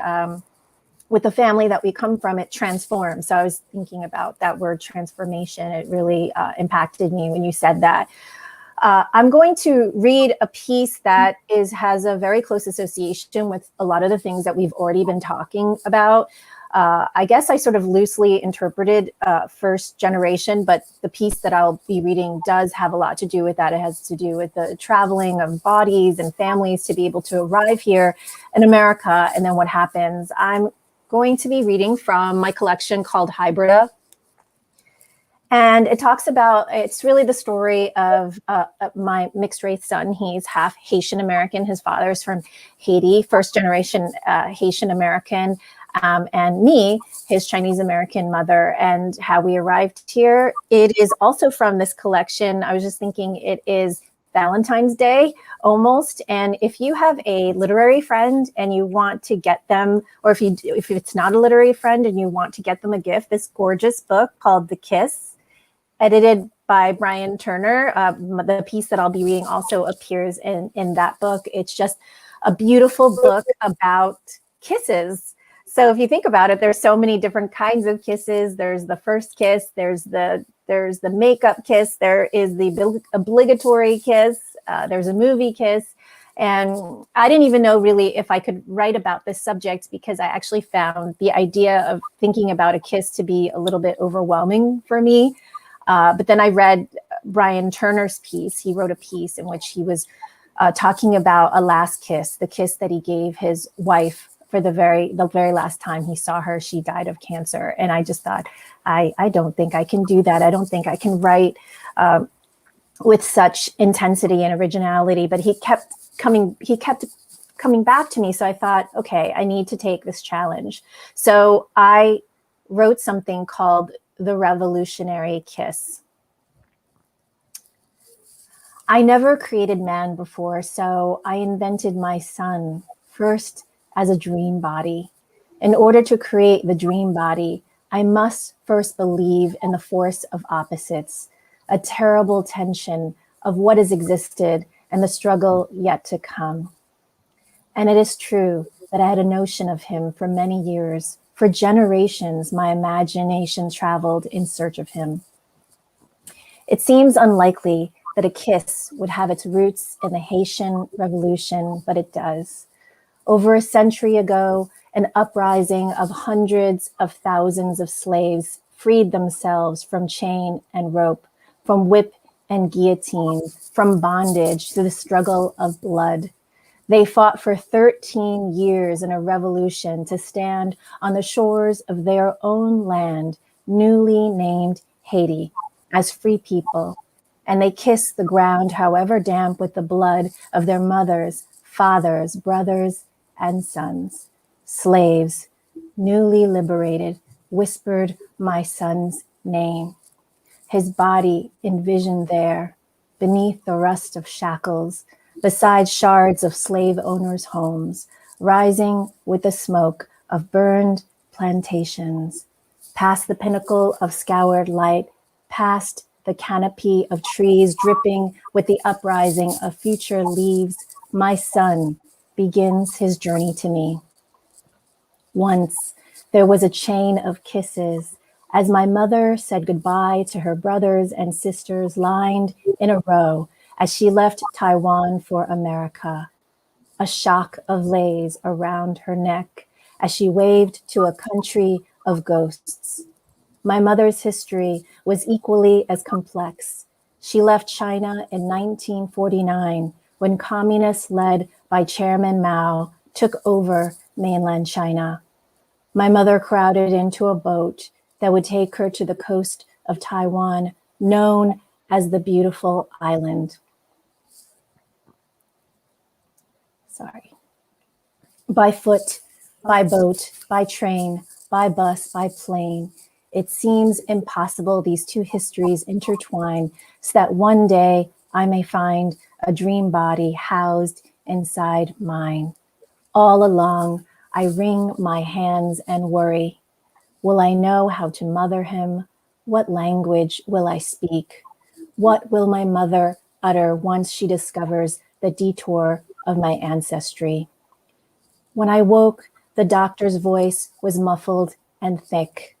with the family that we come from, it transforms. So I was thinking about that word transformation. It really impacted me when you said that. I'm going to read a piece that has a very close association with a lot of the things that we've already been talking about. I guess I sort of loosely interpreted first generation, but the piece that I'll be reading does have a lot to do with that. It has to do with the traveling of bodies and families to be able to arrive here in America, and then what happens. I'm going to be reading from my collection called Hybrida. And it talks about, it's really the story of my mixed race son. He's half Haitian American. His father's from Haiti, first generation Haitian American. And me, his Chinese American mother, and how we arrived here. It is also from this collection. I was just thinking it is Valentine's Day almost. And if you have a literary friend and you want to get them, or if it's not a literary friend and you want to get them a gift, this gorgeous book called The Kiss, edited by Brian Turner. The piece that I'll be reading also appears in that book. It's just a beautiful book about kisses. So if you think about it, there's so many different kinds of kisses. There's the first kiss, there's the makeup kiss, there is the obligatory kiss, there's a movie kiss. And I didn't even know really if I could write about this subject, because I actually found the idea of thinking about a kiss to be a little bit overwhelming for me. But then I read Brian Turner's piece. He wrote a piece in which he was talking about a last kiss, the kiss that he gave his wife for the very last time he saw her. She died of cancer. And I just thought, I don't think I can do that. I don't think I can write with such intensity and originality. But he kept coming back to me. So I thought, okay, I need to take this challenge. So I wrote something called The Revolutionary Kiss. I never created man before, so I invented my son first as a dream body. In order to create the dream body, I must first believe in the force of opposites, a terrible tension of what has existed and the struggle yet to come. And it is true that I had a notion of him for many years. For generations, my imagination traveled in search of him. It seems unlikely that a kiss would have its roots in the Haitian Revolution, but it does. Over a century ago, an uprising of hundreds of thousands of slaves freed themselves from chain and rope, from whip and guillotine, from bondage to the struggle of blood. They fought for 13 years in a revolution to stand on the shores of their own land, newly named Haiti, as free people. And they kissed the ground, however damp, with the blood of their mothers, fathers, brothers, and sons. Slaves, newly liberated, whispered my son's name. His body envisioned there, beneath the rust of shackles, beside shards of slave owners' homes, rising with the smoke of burned plantations, past the pinnacle of scoured light, past the canopy of trees dripping with the uprising of future leaves, my son begins his journey to me. Once there was a chain of kisses as my mother said goodbye to her brothers and sisters lined in a row as she left Taiwan for America. A shock of lace around her neck as she waved to a country of ghosts. My mother's history was equally as complex. She left China in 1949 when communists led by Chairman Mao took over mainland China. My mother crowded into a boat that would take her to the coast of Taiwan, known as the Beautiful Island. Sorry. By foot, by boat, by train, by bus, by plane, it seems impossible these two histories intertwine so that one day I may find a dream body housed inside mine. All along, I wring my hands and worry. Will I know how to mother him? What language will I speak? What will my mother utter once she discovers the detour of my ancestry? When I woke, the doctor's voice was muffled and thick.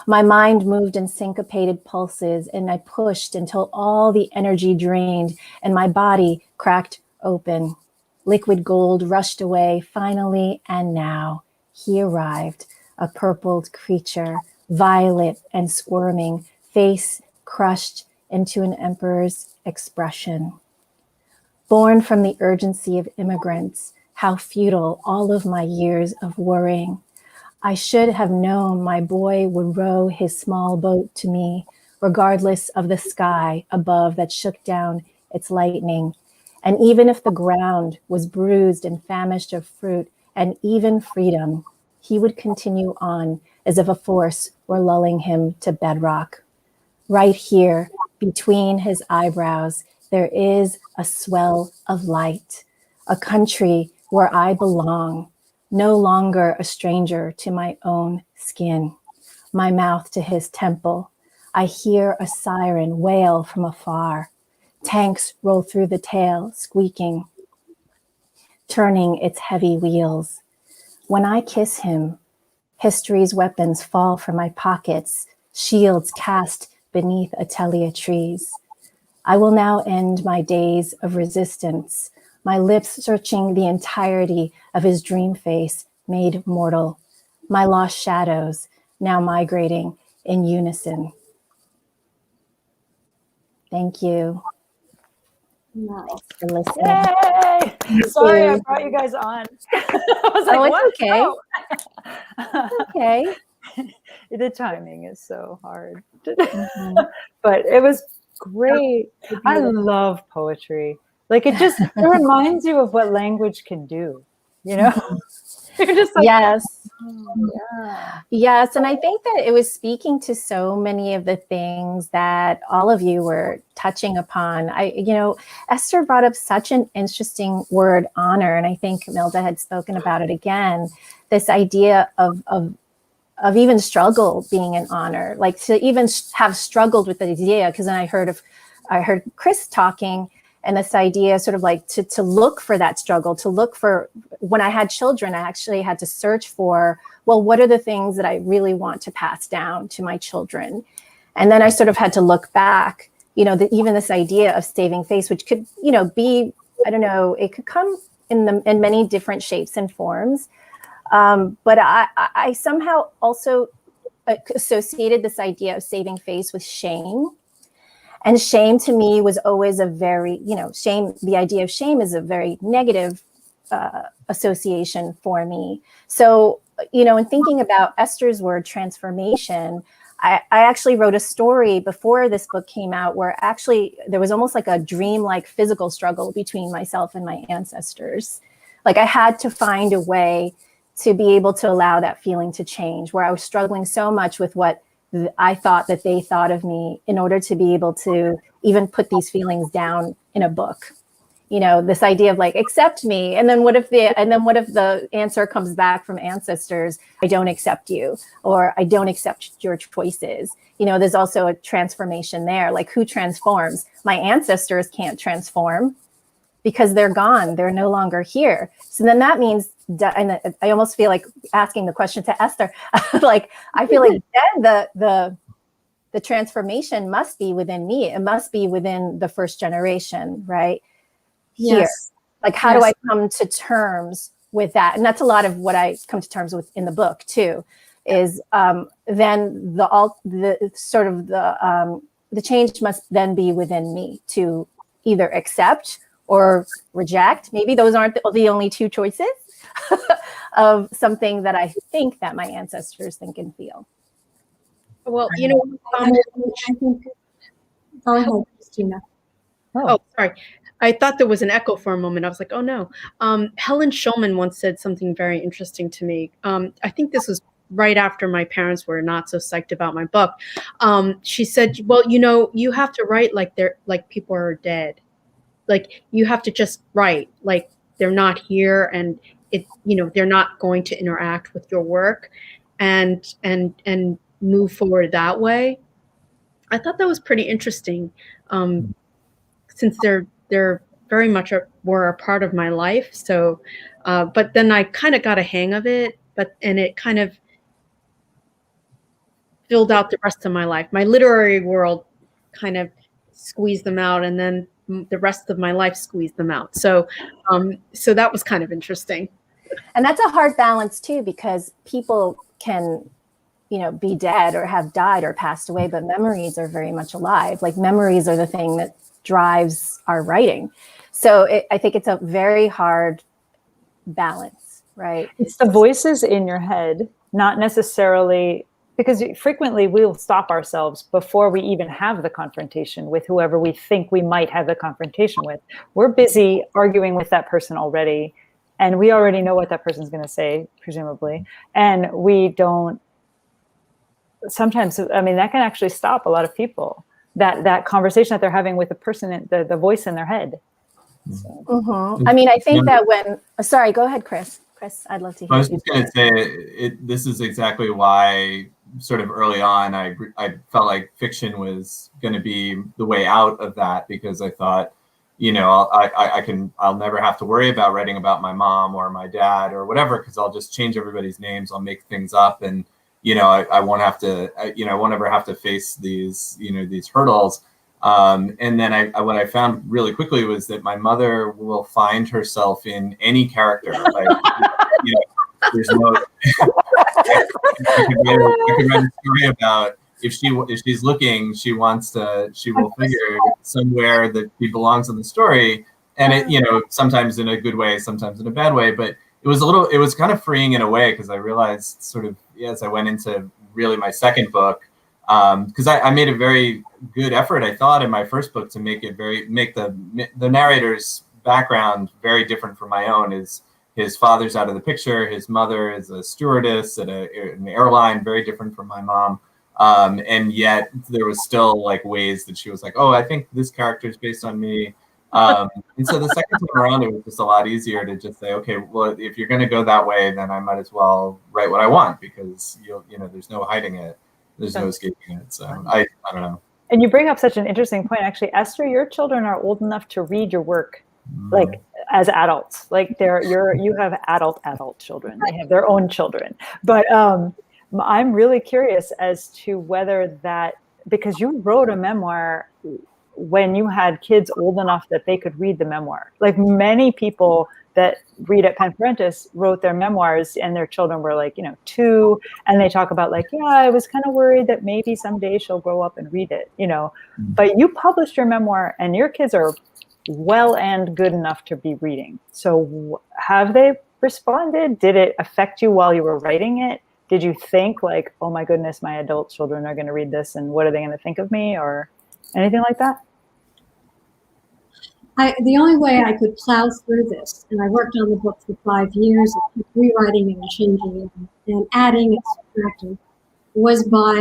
My mind moved in syncopated pulses, and I pushed until all the energy drained and my body cracked open. Liquid gold rushed away finally, and now he arrived, a purpled creature, violet and squirming, face crushed into an emperor's expression. Born from the urgency of immigrants, how futile all of my years of worrying. I should have known my boy would row his small boat to me, regardless of the sky above that shook down its lightning. And even if the ground was bruised and famished of fruit and even freedom, he would continue on as if a force were lulling him to bedrock. Right here, between his eyebrows, there is a swell of light, a country where I belong, no longer a stranger to my own skin, my mouth to his temple. I hear a siren wail from afar. Tanks roll through the tail, squeaking, turning its heavy wheels. When I kiss him, history's weapons fall from my pockets, shields cast beneath atelier trees. I will now end my days of resistance, my lips searching the entirety of his dream face made mortal, my lost shadows now migrating in unison. Thank you. Nice. For listening. Yay! Thank Sorry, you. I brought you guys on. I was like, Oh, what? it's okay. Oh. Okay. The timing is so hard. Mhm. But it was great. I Beautiful. love poetry. Like it reminds you of what language can do, you know? You're just like, Yes. oh, yeah. Yes. And I think that it was speaking to so many of the things that all of you were touching upon. Esther brought up such an interesting word, honor. And I think Milda had spoken about it again, this idea of even struggle being an honor, like to even have struggled with the idea. Because then I heard Chris talking, and this idea sort of like to look for that struggle, to look for, when I had children, I actually had to search for, well, what are the things that I really want to pass down to my children? And then I sort of had to look back, even this idea of saving face, which could, be, I don't know, it could come in many different shapes and forms. But I somehow also associated this idea of saving face with shame. And shame to me was always a very, shame, the idea of shame is a very negative association for me. So, in thinking about Esther's word transformation, I actually wrote a story before this book came out where actually there was almost like a dream-like physical struggle between myself and my ancestors. Like I had to find a way to be able to allow that feeling to change, where I was struggling so much with what I thought that they thought of me, in order to be able to even put these feelings down in a book. This idea of like, accept me. And then what if the answer comes back from ancestors, I don't accept you, or I don't accept your choices. There's also a transformation there. Like, who transforms? My ancestors can't transform because they're gone. They're no longer here. So then that means and I almost feel like asking the question to Esther, like, I feel like then the transformation must be within me. It must be within the first generation, right? Here. Yes. Like, how do I come to terms with that? And that's a lot of what I come to terms with in the book too, is then the change must then be within me to either accept or reject. Maybe those aren't the only two choices of something that I think that my ancestors think and feel. Well, I think, go ahead, Christina. oh, sorry. I thought there was an echo for a moment. I was like, oh no. Helen Schulman once said something very interesting to me. I think this was right after my parents were not so psyched about my book. She said, well, you have to write like people are dead. Like, you have to just write like they're not here, and they're not going to interact with your work, and move forward that way. I thought that was pretty interesting, since they're very much were a part of my life. So, but then I kind of got a hang of it, and it kind of filled out the rest of my life. My literary world kind of squeezed them out, and then the rest of my life squeezed them out. So, so that was kind of interesting. And that's a hard balance too, because people can, be dead or have died or passed away, but memories are very much alive. Like, memories are the thing that drives our writing. So I think it's a very hard balance, right? It's the voices in your head, not necessarily, because frequently we'll stop ourselves before we even have the confrontation with whoever we think we might have the confrontation with. We're busy arguing with that person already, and we already know what that person's going to say, presumably. And we don't, sometimes, that can actually stop a lot of people, that conversation that they're having with the person, the voice in their head. So. Mm-hmm. I think that sorry, go ahead, Chris. Chris, I'd love to hear. I was just going to say, this is exactly why sort of early on, I felt like fiction was going to be the way out of that, because I thought, I'll never have to worry about writing about my mom or my dad or whatever, because I'll just change everybody's names. I'll make things up, and I won't have to, I won't ever have to face these, these hurdles. And then what I found really quickly was that my mother will find herself in any character. Like, there's no. I could write a story about if she's looking, she will figure somewhere that she belongs in the story, and it, sometimes in a good way, sometimes in a bad way, but it was kind of freeing in a way, because I realized sort of as I went into really my second book, because I made a very good effort, I thought, in my first book to make the narrator's background very different from my own. His father's out of the picture. His mother is a stewardess at an airline, very different from my mom. And yet there was still like ways that she was like, oh, I think this character is based on me. And so the second time around, it was just a lot easier to just say, okay, well, if you're going to go that way, then I might as well write what I want, because there's no hiding it. There's no escaping it. So I don't know. And you bring up such an interesting point, actually. Esther, your children are old enough to read your work, like as adults. Like you have adult children. They have their own children. But I'm really curious as to whether that, because you wrote a memoir when you had kids old enough that they could read the memoir. Like, many people that read at Pen Parentis wrote their memoirs and their children were like, 2, and they talk about like, yeah, I was kind of worried that maybe someday she'll grow up and read it, but you published your memoir and your kids are well and good enough to be reading. So have they responded? Did it affect you while you were writing it? Did you think like, oh my goodness, my adult children are going to read this and what are they going to think of me, or anything like that? The only way I could plow through this, and I worked on the book for 5 years, rewriting and changing and adding and subtracting, was by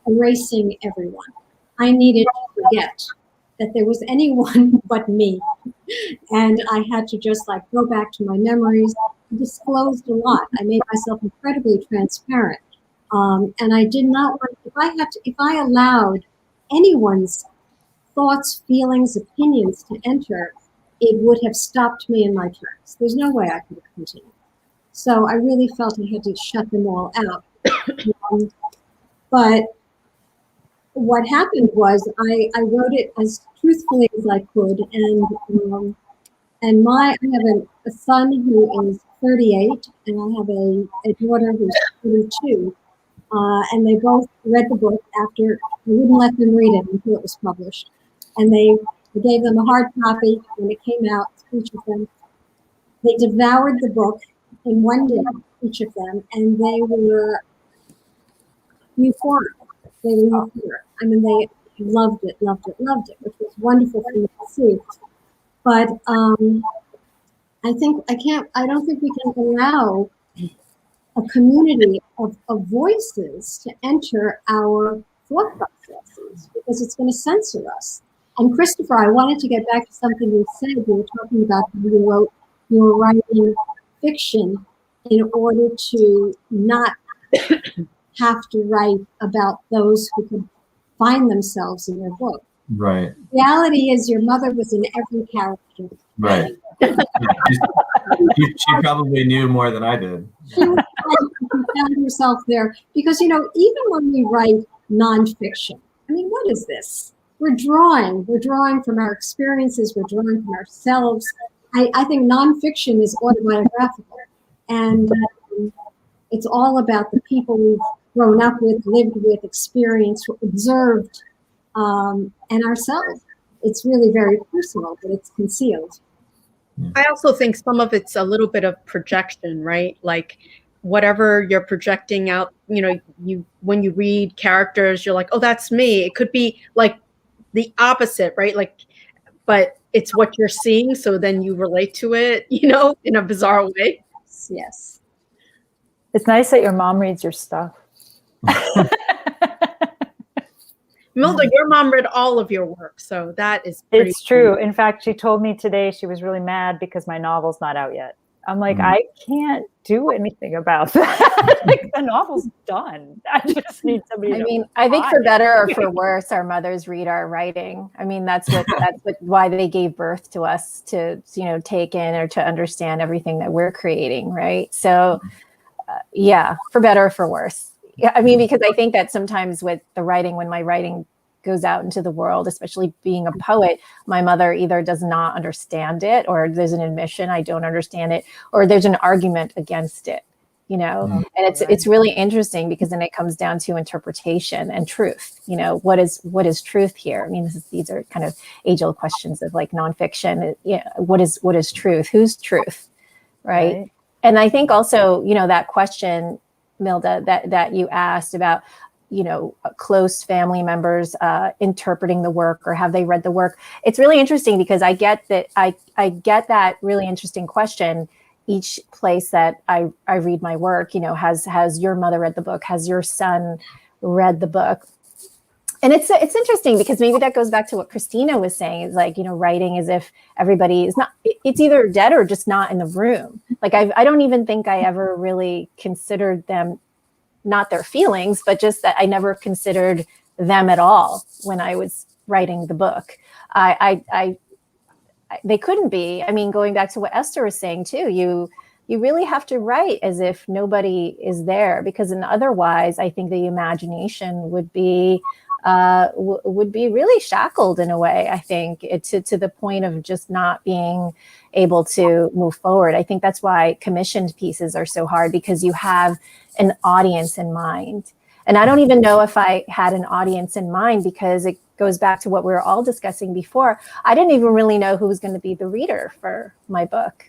erasing everyone. I needed to forget that there was anyone but me. And I had to just like go back to my memories. I disclosed a lot. I made myself incredibly transparent. And I did not want, if I allowed anyone's thoughts, feelings, opinions to enter, it would have stopped me in my tracks. There's no way I could have continued. So I really felt I had to shut them all out. But what happened was I wrote it as truthfully as I could, and I have a son who is 38, and I have a daughter who's 32, and they both read the book after I wouldn't let them read it until it was published, and I gave them a hard copy when it came out, each of them. They devoured the book in one day, each of them, and they were euphoric. They were euphoric. I mean, they loved it, which was wonderful for me to see. But I don't think we can allow a community of voices to enter our thought processes because it's going to censor us. And Kristopher, I wanted to get back to something you said. You were talking about how you were writing fiction in order to not have to write about those who could find themselves in your book. Right. The reality is your mother was in every character. Right. She probably knew more than I did. She found herself there because, even when we write nonfiction, I mean, what is this? We're drawing from our experiences, we're drawing from ourselves. I think nonfiction is autobiographical, and it's all about the people we've grown up with, lived with, experienced, observed, and ourselves. It's really very personal, but it's concealed. I also think some of it's a little bit of projection, right? Like whatever you're projecting out, when you read characters, you're like, oh, that's me. It could be like the opposite, right? Like, but it's what you're seeing. So then you relate to it, in a bizarre way. Yes. It's nice that your mom reads your stuff. Milda, your mom read all of your work, so that is pretty It's true. In fact, she told me today she was really mad because my novel's not out yet. I'm like, I can't do anything about that. Like, the novel's done. I just need somebody. I think for better or for worse, our mothers read our writing. I mean, that's why they gave birth to us to, take in or to understand everything that we're creating, right? So, yeah, for better or for worse. Yeah, I mean, because I think that sometimes with the writing, when my writing goes out into the world, especially being a poet, my mother either does not understand it, or there's an admission I don't understand it, or there's an argument against it, and it's really interesting because then it comes down to interpretation and truth. What is truth here? I mean, these are kind of age-old questions of like nonfiction. What is truth? Who's truth, right? And I think also, that question, Milda, that you asked about, close family members interpreting the work, or have they read the work? It's really interesting because I get that I get that really interesting question each place that I read my work. Has your mother read the book? Has your son read the book? And it's interesting because maybe that goes back to what Christina was saying. Is like, writing as if everybody is not, it's either dead or just not in the room. Like I don't even think I ever really considered them, not their feelings, but just that I never considered them at all when I was writing the book. They couldn't be. I mean, going back to what Esther was saying too, you really have to write as if nobody is there, because otherwise I think the imagination would be really shackled in a way. I think to the point of just not being able to move forward. I think that's why commissioned pieces are so hard, because you have an audience in mind. And I don't even know if I had an audience in mind, because it goes back to what we were all discussing before. I didn't even really know who was going to be the reader for my book.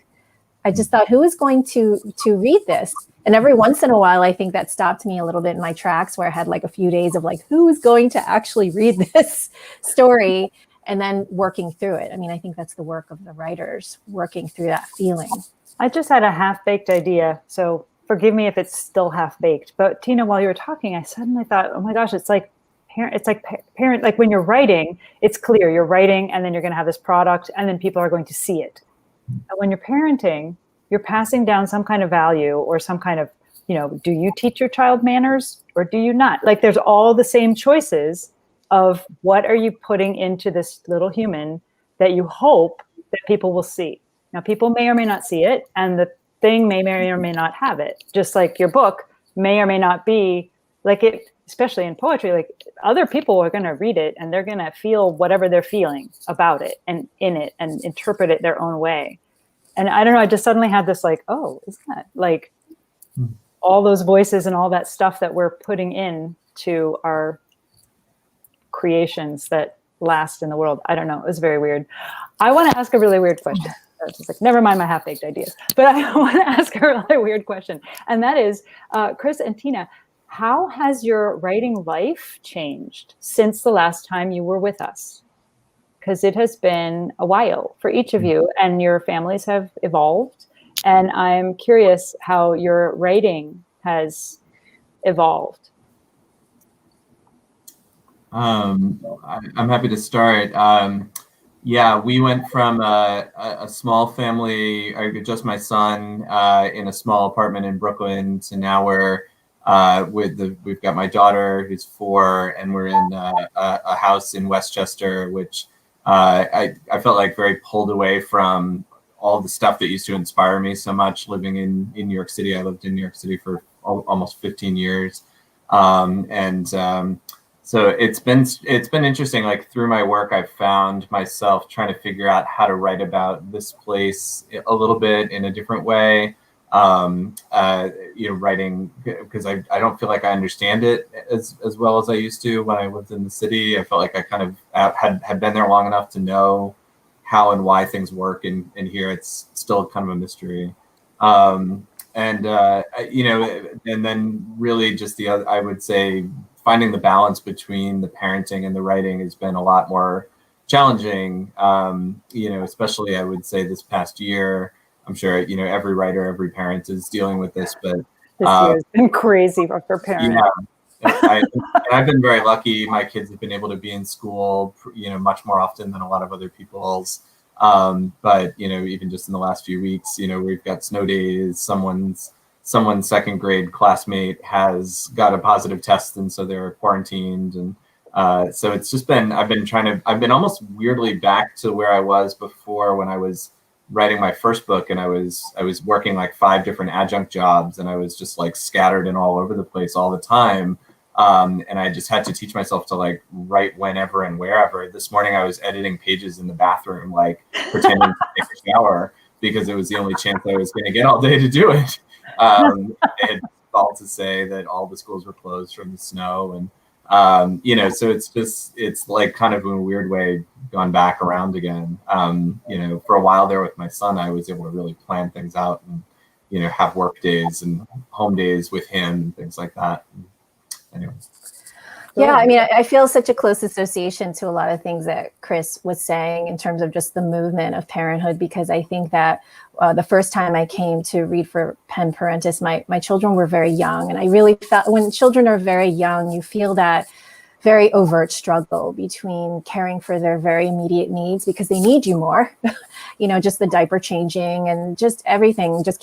I just thought, who is going to read this? And every once in a while, I think that stopped me a little bit in my tracks, where I had like a few days of like, who is going to actually read this story? And then working through it. I mean, I think that's the work of the writers, working through that feeling. I just had a half-baked idea, so forgive me if it's still half-baked. But Tina, while you were talking, I suddenly thought, oh my gosh, it's like parent, like when you're writing, it's clear you're writing, and then you're going to have this product, and then people are going to see it. And when you're parenting, you're passing down some kind of value, or some kind of, do you teach your child manners or do you not? Like, there's all the same choices of what are you putting into this little human that you hope that people will see. Now, people may or may not see it, and the thing may or may not have it. Just like your book may or may not be like it, especially in poetry, like other people are going to read it and they're going to feel whatever they're feeling about it and in it and interpret it their own way. And I don't know, I just suddenly had this like, oh, isn't that like all those voices and all that stuff that we're putting in to our creations that last in the world. I don't know. It was very weird. I want to ask a really weird question. I was just like, never mind my half-baked ideas. But I want to ask a really weird question. And that is, Chris and Tina, how has your writing life changed since the last time you were with us? Because it has been a while for each of you, and your families have evolved. And I'm curious how your writing has evolved. I'm happy to start. Yeah, we went from a small family, just my son, in a small apartment in Brooklyn, to now we're we've got my daughter who's 4, and we're in a house in Westchester, which I felt like very pulled away from all the stuff that used to inspire me so much living in New York City. I lived in New York City for almost 15 years. So it's been interesting. Like through my work, I've found myself trying to figure out how to write about this place a little bit in a different way. Writing, because I don't feel like I understand it as well as I used to when I lived in the city. I felt like I kind of had been there long enough to know how and why things work, and here it's still kind of a mystery. And then really just the other, I would say, finding the balance between the parenting and the writing has been a lot more challenging. Especially I would say this past year. I'm sure every writer, every parent is dealing with this, but this year's been crazy for parents. Yeah, I've been very lucky. My kids have been able to be in school, much more often than a lot of other people's. But even just in the last few weeks, we've got snow days. Someone's second grade classmate has got a positive test, and so they're quarantined. And so it's just been, I've been almost weirdly back to where I was before when I was writing my first book, and I was working like 5 different adjunct jobs, and I was just like scattered and all over the place all the time. And I just had to teach myself to like write whenever and wherever. This morning I was editing pages in the bathroom, like pretending to take a shower, because it was the only chance I was going to get all day to do it. It's all to say that all the schools were closed from the snow, and so it's like kind of in a weird way gone back around again. For a while there with my son, I was able to really plan things out and have work days and home days with him and things like that. Anyway. Yeah, I mean, I feel such a close association to a lot of things that Chris was saying in terms of just the movement of parenthood, because I think that the first time I came to read for Pen Parentis, my children were very young. And I really felt when children are very young, you feel that very overt struggle between caring for their very immediate needs because they need you more, just the diaper changing and just everything, just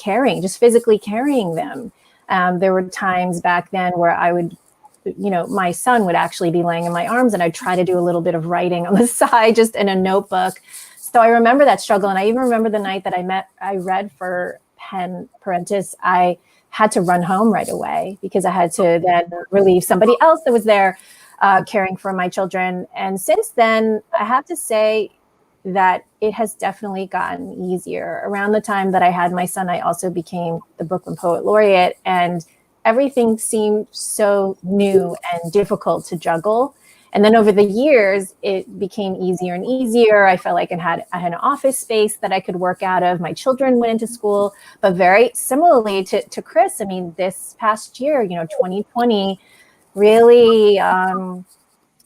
physically carrying them. There were times back then where I would, my son would actually be laying in my arms and I'd try to do a little bit of writing on the side, just in a notebook. So I remember that struggle. And I even remember the night that I read for Pen Parentis, I had to run home right away because I had to then relieve somebody else that was there caring for my children. And since then, I have to say that it has definitely gotten easier. Around the time that I had my son, I also became the Brooklyn Poet Laureate, and everything seemed so new and difficult to juggle. And then over the years, it became easier and easier. I felt like I had an office space that I could work out of. My children went into school, but very similarly to Chris, I mean, this past year, 2020 really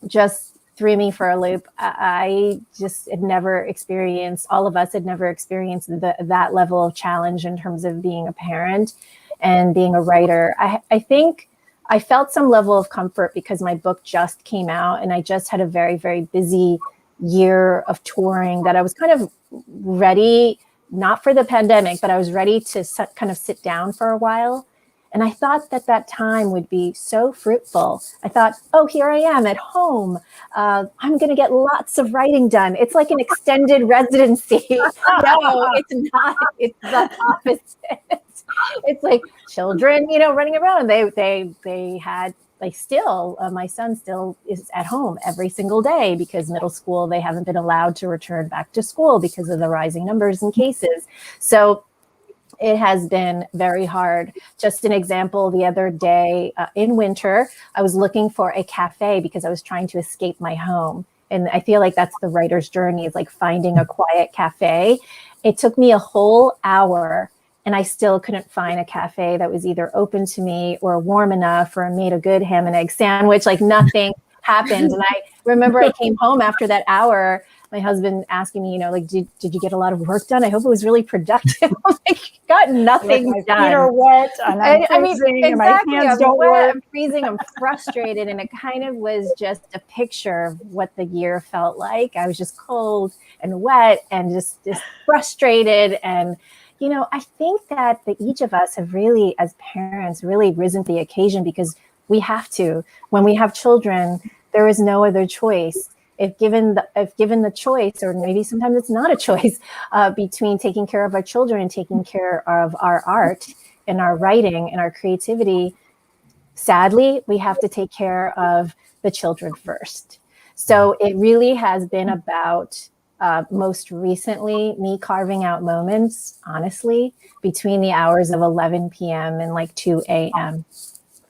just threw me for a loop. I just had never experienced, all of us had never experienced that level of challenge in terms of being a parent and being a writer. I think I felt some level of comfort because my book just came out and I just had a very, very busy year of touring that I was kind of ready, not for the pandemic, but I was ready to kind of sit down for a while. And I thought that that time would be so fruitful. I thought, oh, here I am at home. I'm going to get lots of writing done. It's like an extended residency. No, it's not. It's the opposite. It's like children, running around. My son still is at home every single day because middle school, they haven't been allowed to return back to school because of the rising numbers and cases. So it has been very hard. Just an example, the other day in winter, I was looking for a cafe because I was trying to escape my home. And I feel like that's the writer's journey, is like finding a quiet cafe. It took me a whole hour and I still couldn't find a cafe that was either open to me or warm enough or made a good ham and egg sandwich. Like nothing happened. And I remember I came home after that hour, my husband asking me, did you get a lot of work done? I hope it was really productive. I'm like, got nothing my done. feet are wet and I'm freezing, and my hands don't work. I'm freezing, I'm frustrated. And it kind of was just a picture of what the year felt like. I was just cold and wet and just frustrated. And, I think that each of us have really, as parents, really risen to the occasion because we have to. When we have children, there is no other choice. If given the choice, or maybe sometimes it's not a choice, between taking care of our children and taking care of our art and our writing and our creativity, sadly, we have to take care of the children first. So it really has been about, most recently, me carving out moments, honestly, between the hours of 11 p.m. and like 2 a.m.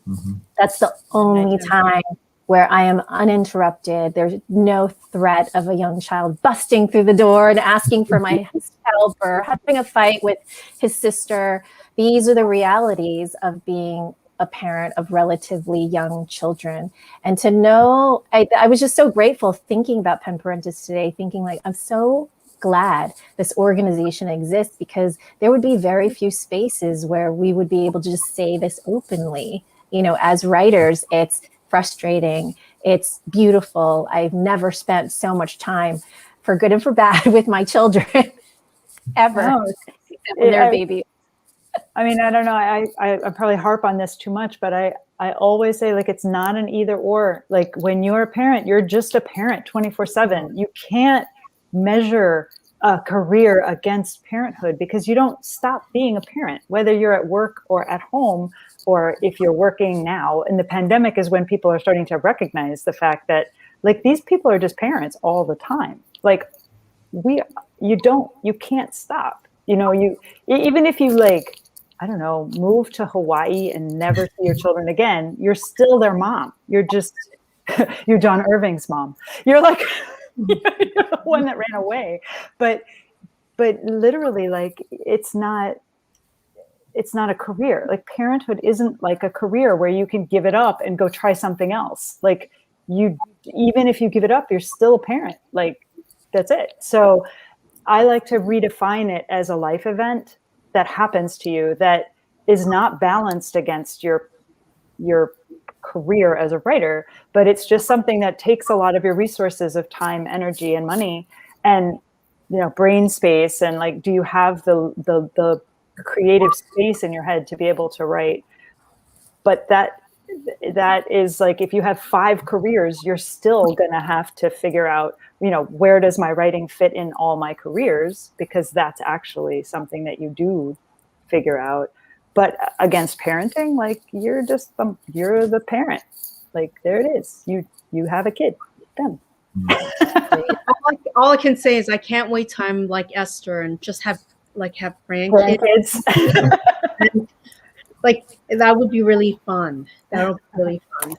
Mm-hmm. That's the only time where I am uninterrupted. There's no threat of a young child busting through the door and asking for my help or having a fight with his sister. These are the realities of being a parent of relatively young children. And to know, I was just so grateful thinking about Pen Parentis today, thinking like, I'm so glad this organization exists, because there would be very few spaces where we would be able to just say this openly. As writers, it's frustrating. It's beautiful. I've never spent so much time, for good and for bad, with my children ever. When they're babies. I mean, I don't know. I probably harp on this too much, but I always say, like, it's not an either or. Like, when you're a parent, you're just a parent 24/7. You can't measure a career against parenthood, because you don't stop being a parent, whether you're at work or at home, or if you're working now. And the pandemic is when people are starting to recognize the fact that, like, these people are just parents all the time. Like, you can't stop. Even if you, like, I don't know, move to Hawaii and never see your children again, you're still their mom. You're just, you're John Irving's mom. You're like, you're the one that ran away. But literally, like, it's not a career. Like, parenthood isn't like a career where you can give it up and go try something else. Like, even if you give it up, you're still a parent. Like, that's it. So I like to redefine it as a life event that happens to you that is not balanced against your career as a writer, but it's just something that takes a lot of your resources of time, energy, and money, and brain space. And, like, do you have the creative space in your head to be able to write? But that is, like, if you have 5 careers, you're still gonna have to figure out, where does my writing fit in all my careers, because that's actually something that you do figure out. But against parenting, like, you're the parent. Like, there it is. You have a kid. Done. All I can say is I can't wait time like Esther and just have grandkids. Like, that would be really fun. That would be really fun.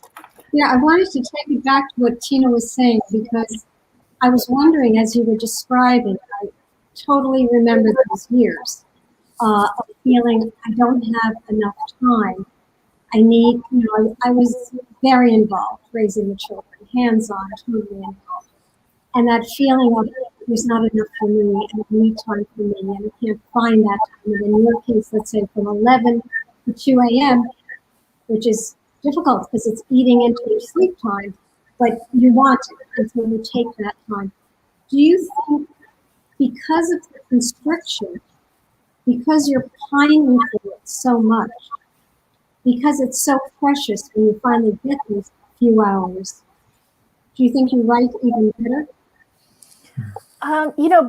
Yeah, I wanted to take it back to what Tina was saying, because I was wondering, as you were describing, I totally remember those years of feeling I don't have enough time. I need, I was very involved raising the children, hands-on, totally involved. And that feeling of there's not enough for me, and I need time for me, and I can't find that time. And in your case, let's say from 11 to 2 a.m., which is difficult because it's eating into your sleep time, but you want it, and so you take that time. Do you think, because of the constriction, because you're pining for it so much, because it's so precious when you finally get those few hours. Do you think you write even better?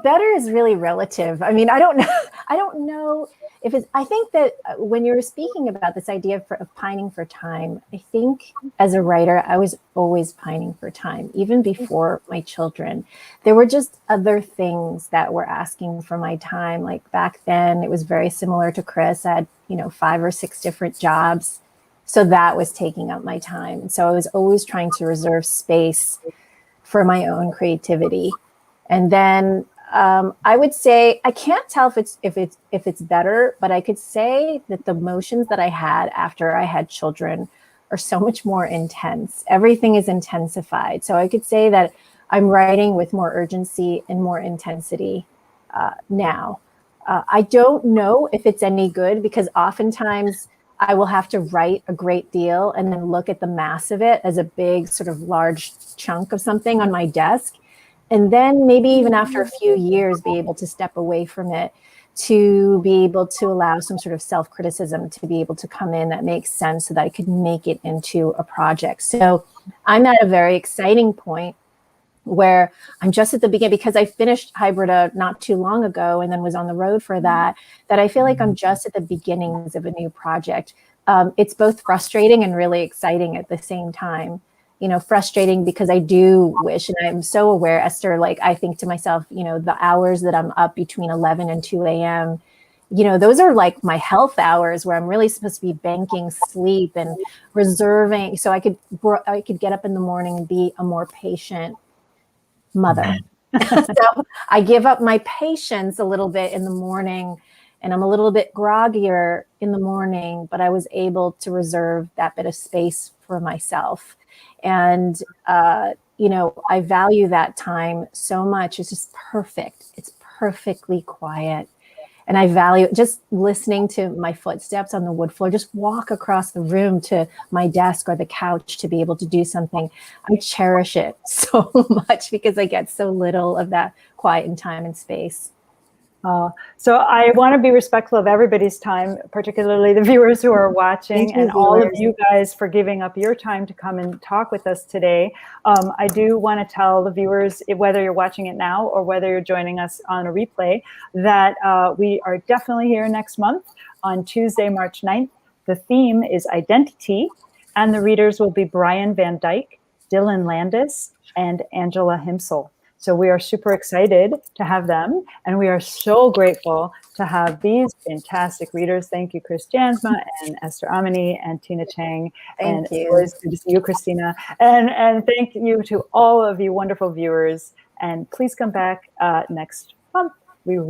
Better is really relative. I mean, I don't know. I don't know if it's, I think that when you're speaking about this idea of pining for time, I think as a writer, I was always pining for time, even before my children. There were just other things that were asking for my time. Like back then, it was very similar to Chris. I had, 5 or 6 different jobs. So that was taking up my time. And so I was always trying to reserve space for my own creativity. And then I would say, I can't tell if it's better, but I could say that the emotions that I had after I had children are so much more intense. Everything is intensified. So I could say that I'm writing with more urgency and more intensity now. I don't know if it's any good, because oftentimes I will have to write a great deal and then look at the mass of it as a big sort of large chunk of something on my desk. And then maybe even after a few years, be able to step away from it, to be able to allow some sort of self-criticism to be able to come in that makes sense so that I could make it into a project. So I'm at a very exciting point where I'm just at the beginning, because I finished Hybrida not too long ago and then was on the road for that I feel like I'm just at the beginnings of a new project. It's both frustrating and really exciting at the same time. Frustrating because I do wish, and I'm so aware, Esther, like I think to myself, the hours that I'm up between 11 and 2 a.m., those are like my health hours where I'm really supposed to be banking sleep and reserving so I could get up in the morning and be a more patient mother. So I give up my patience a little bit in the morning, and I'm a little bit groggier in the morning, but I was able to reserve that bit of space for myself. And, I value that time so much. It's just perfect. It's perfectly quiet. And I value just listening to my footsteps on the wood floor, just walk across the room to my desk or the couch to be able to do something. I cherish it so much because I get so little of that quiet and time and space. So I want to be respectful of everybody's time, particularly the viewers who are watching, and all of you guys for giving up your time to come and talk with us today. I do want to tell the viewers, whether you're watching it now or whether you're joining us on a replay, that we are definitely here next month on Tuesday, March 9th. The theme is identity, and the readers will be Brian Van Dyke, Dylan Landis, and Angela Himsel. So we are super excited to have them, and we are so grateful to have these fantastic readers. Thank you, Kristopher Jansma and Esther Amini and Tina Chang. Thank you. It's always good to see you, Christina. And thank you to all of you wonderful viewers. And please come back next month. We really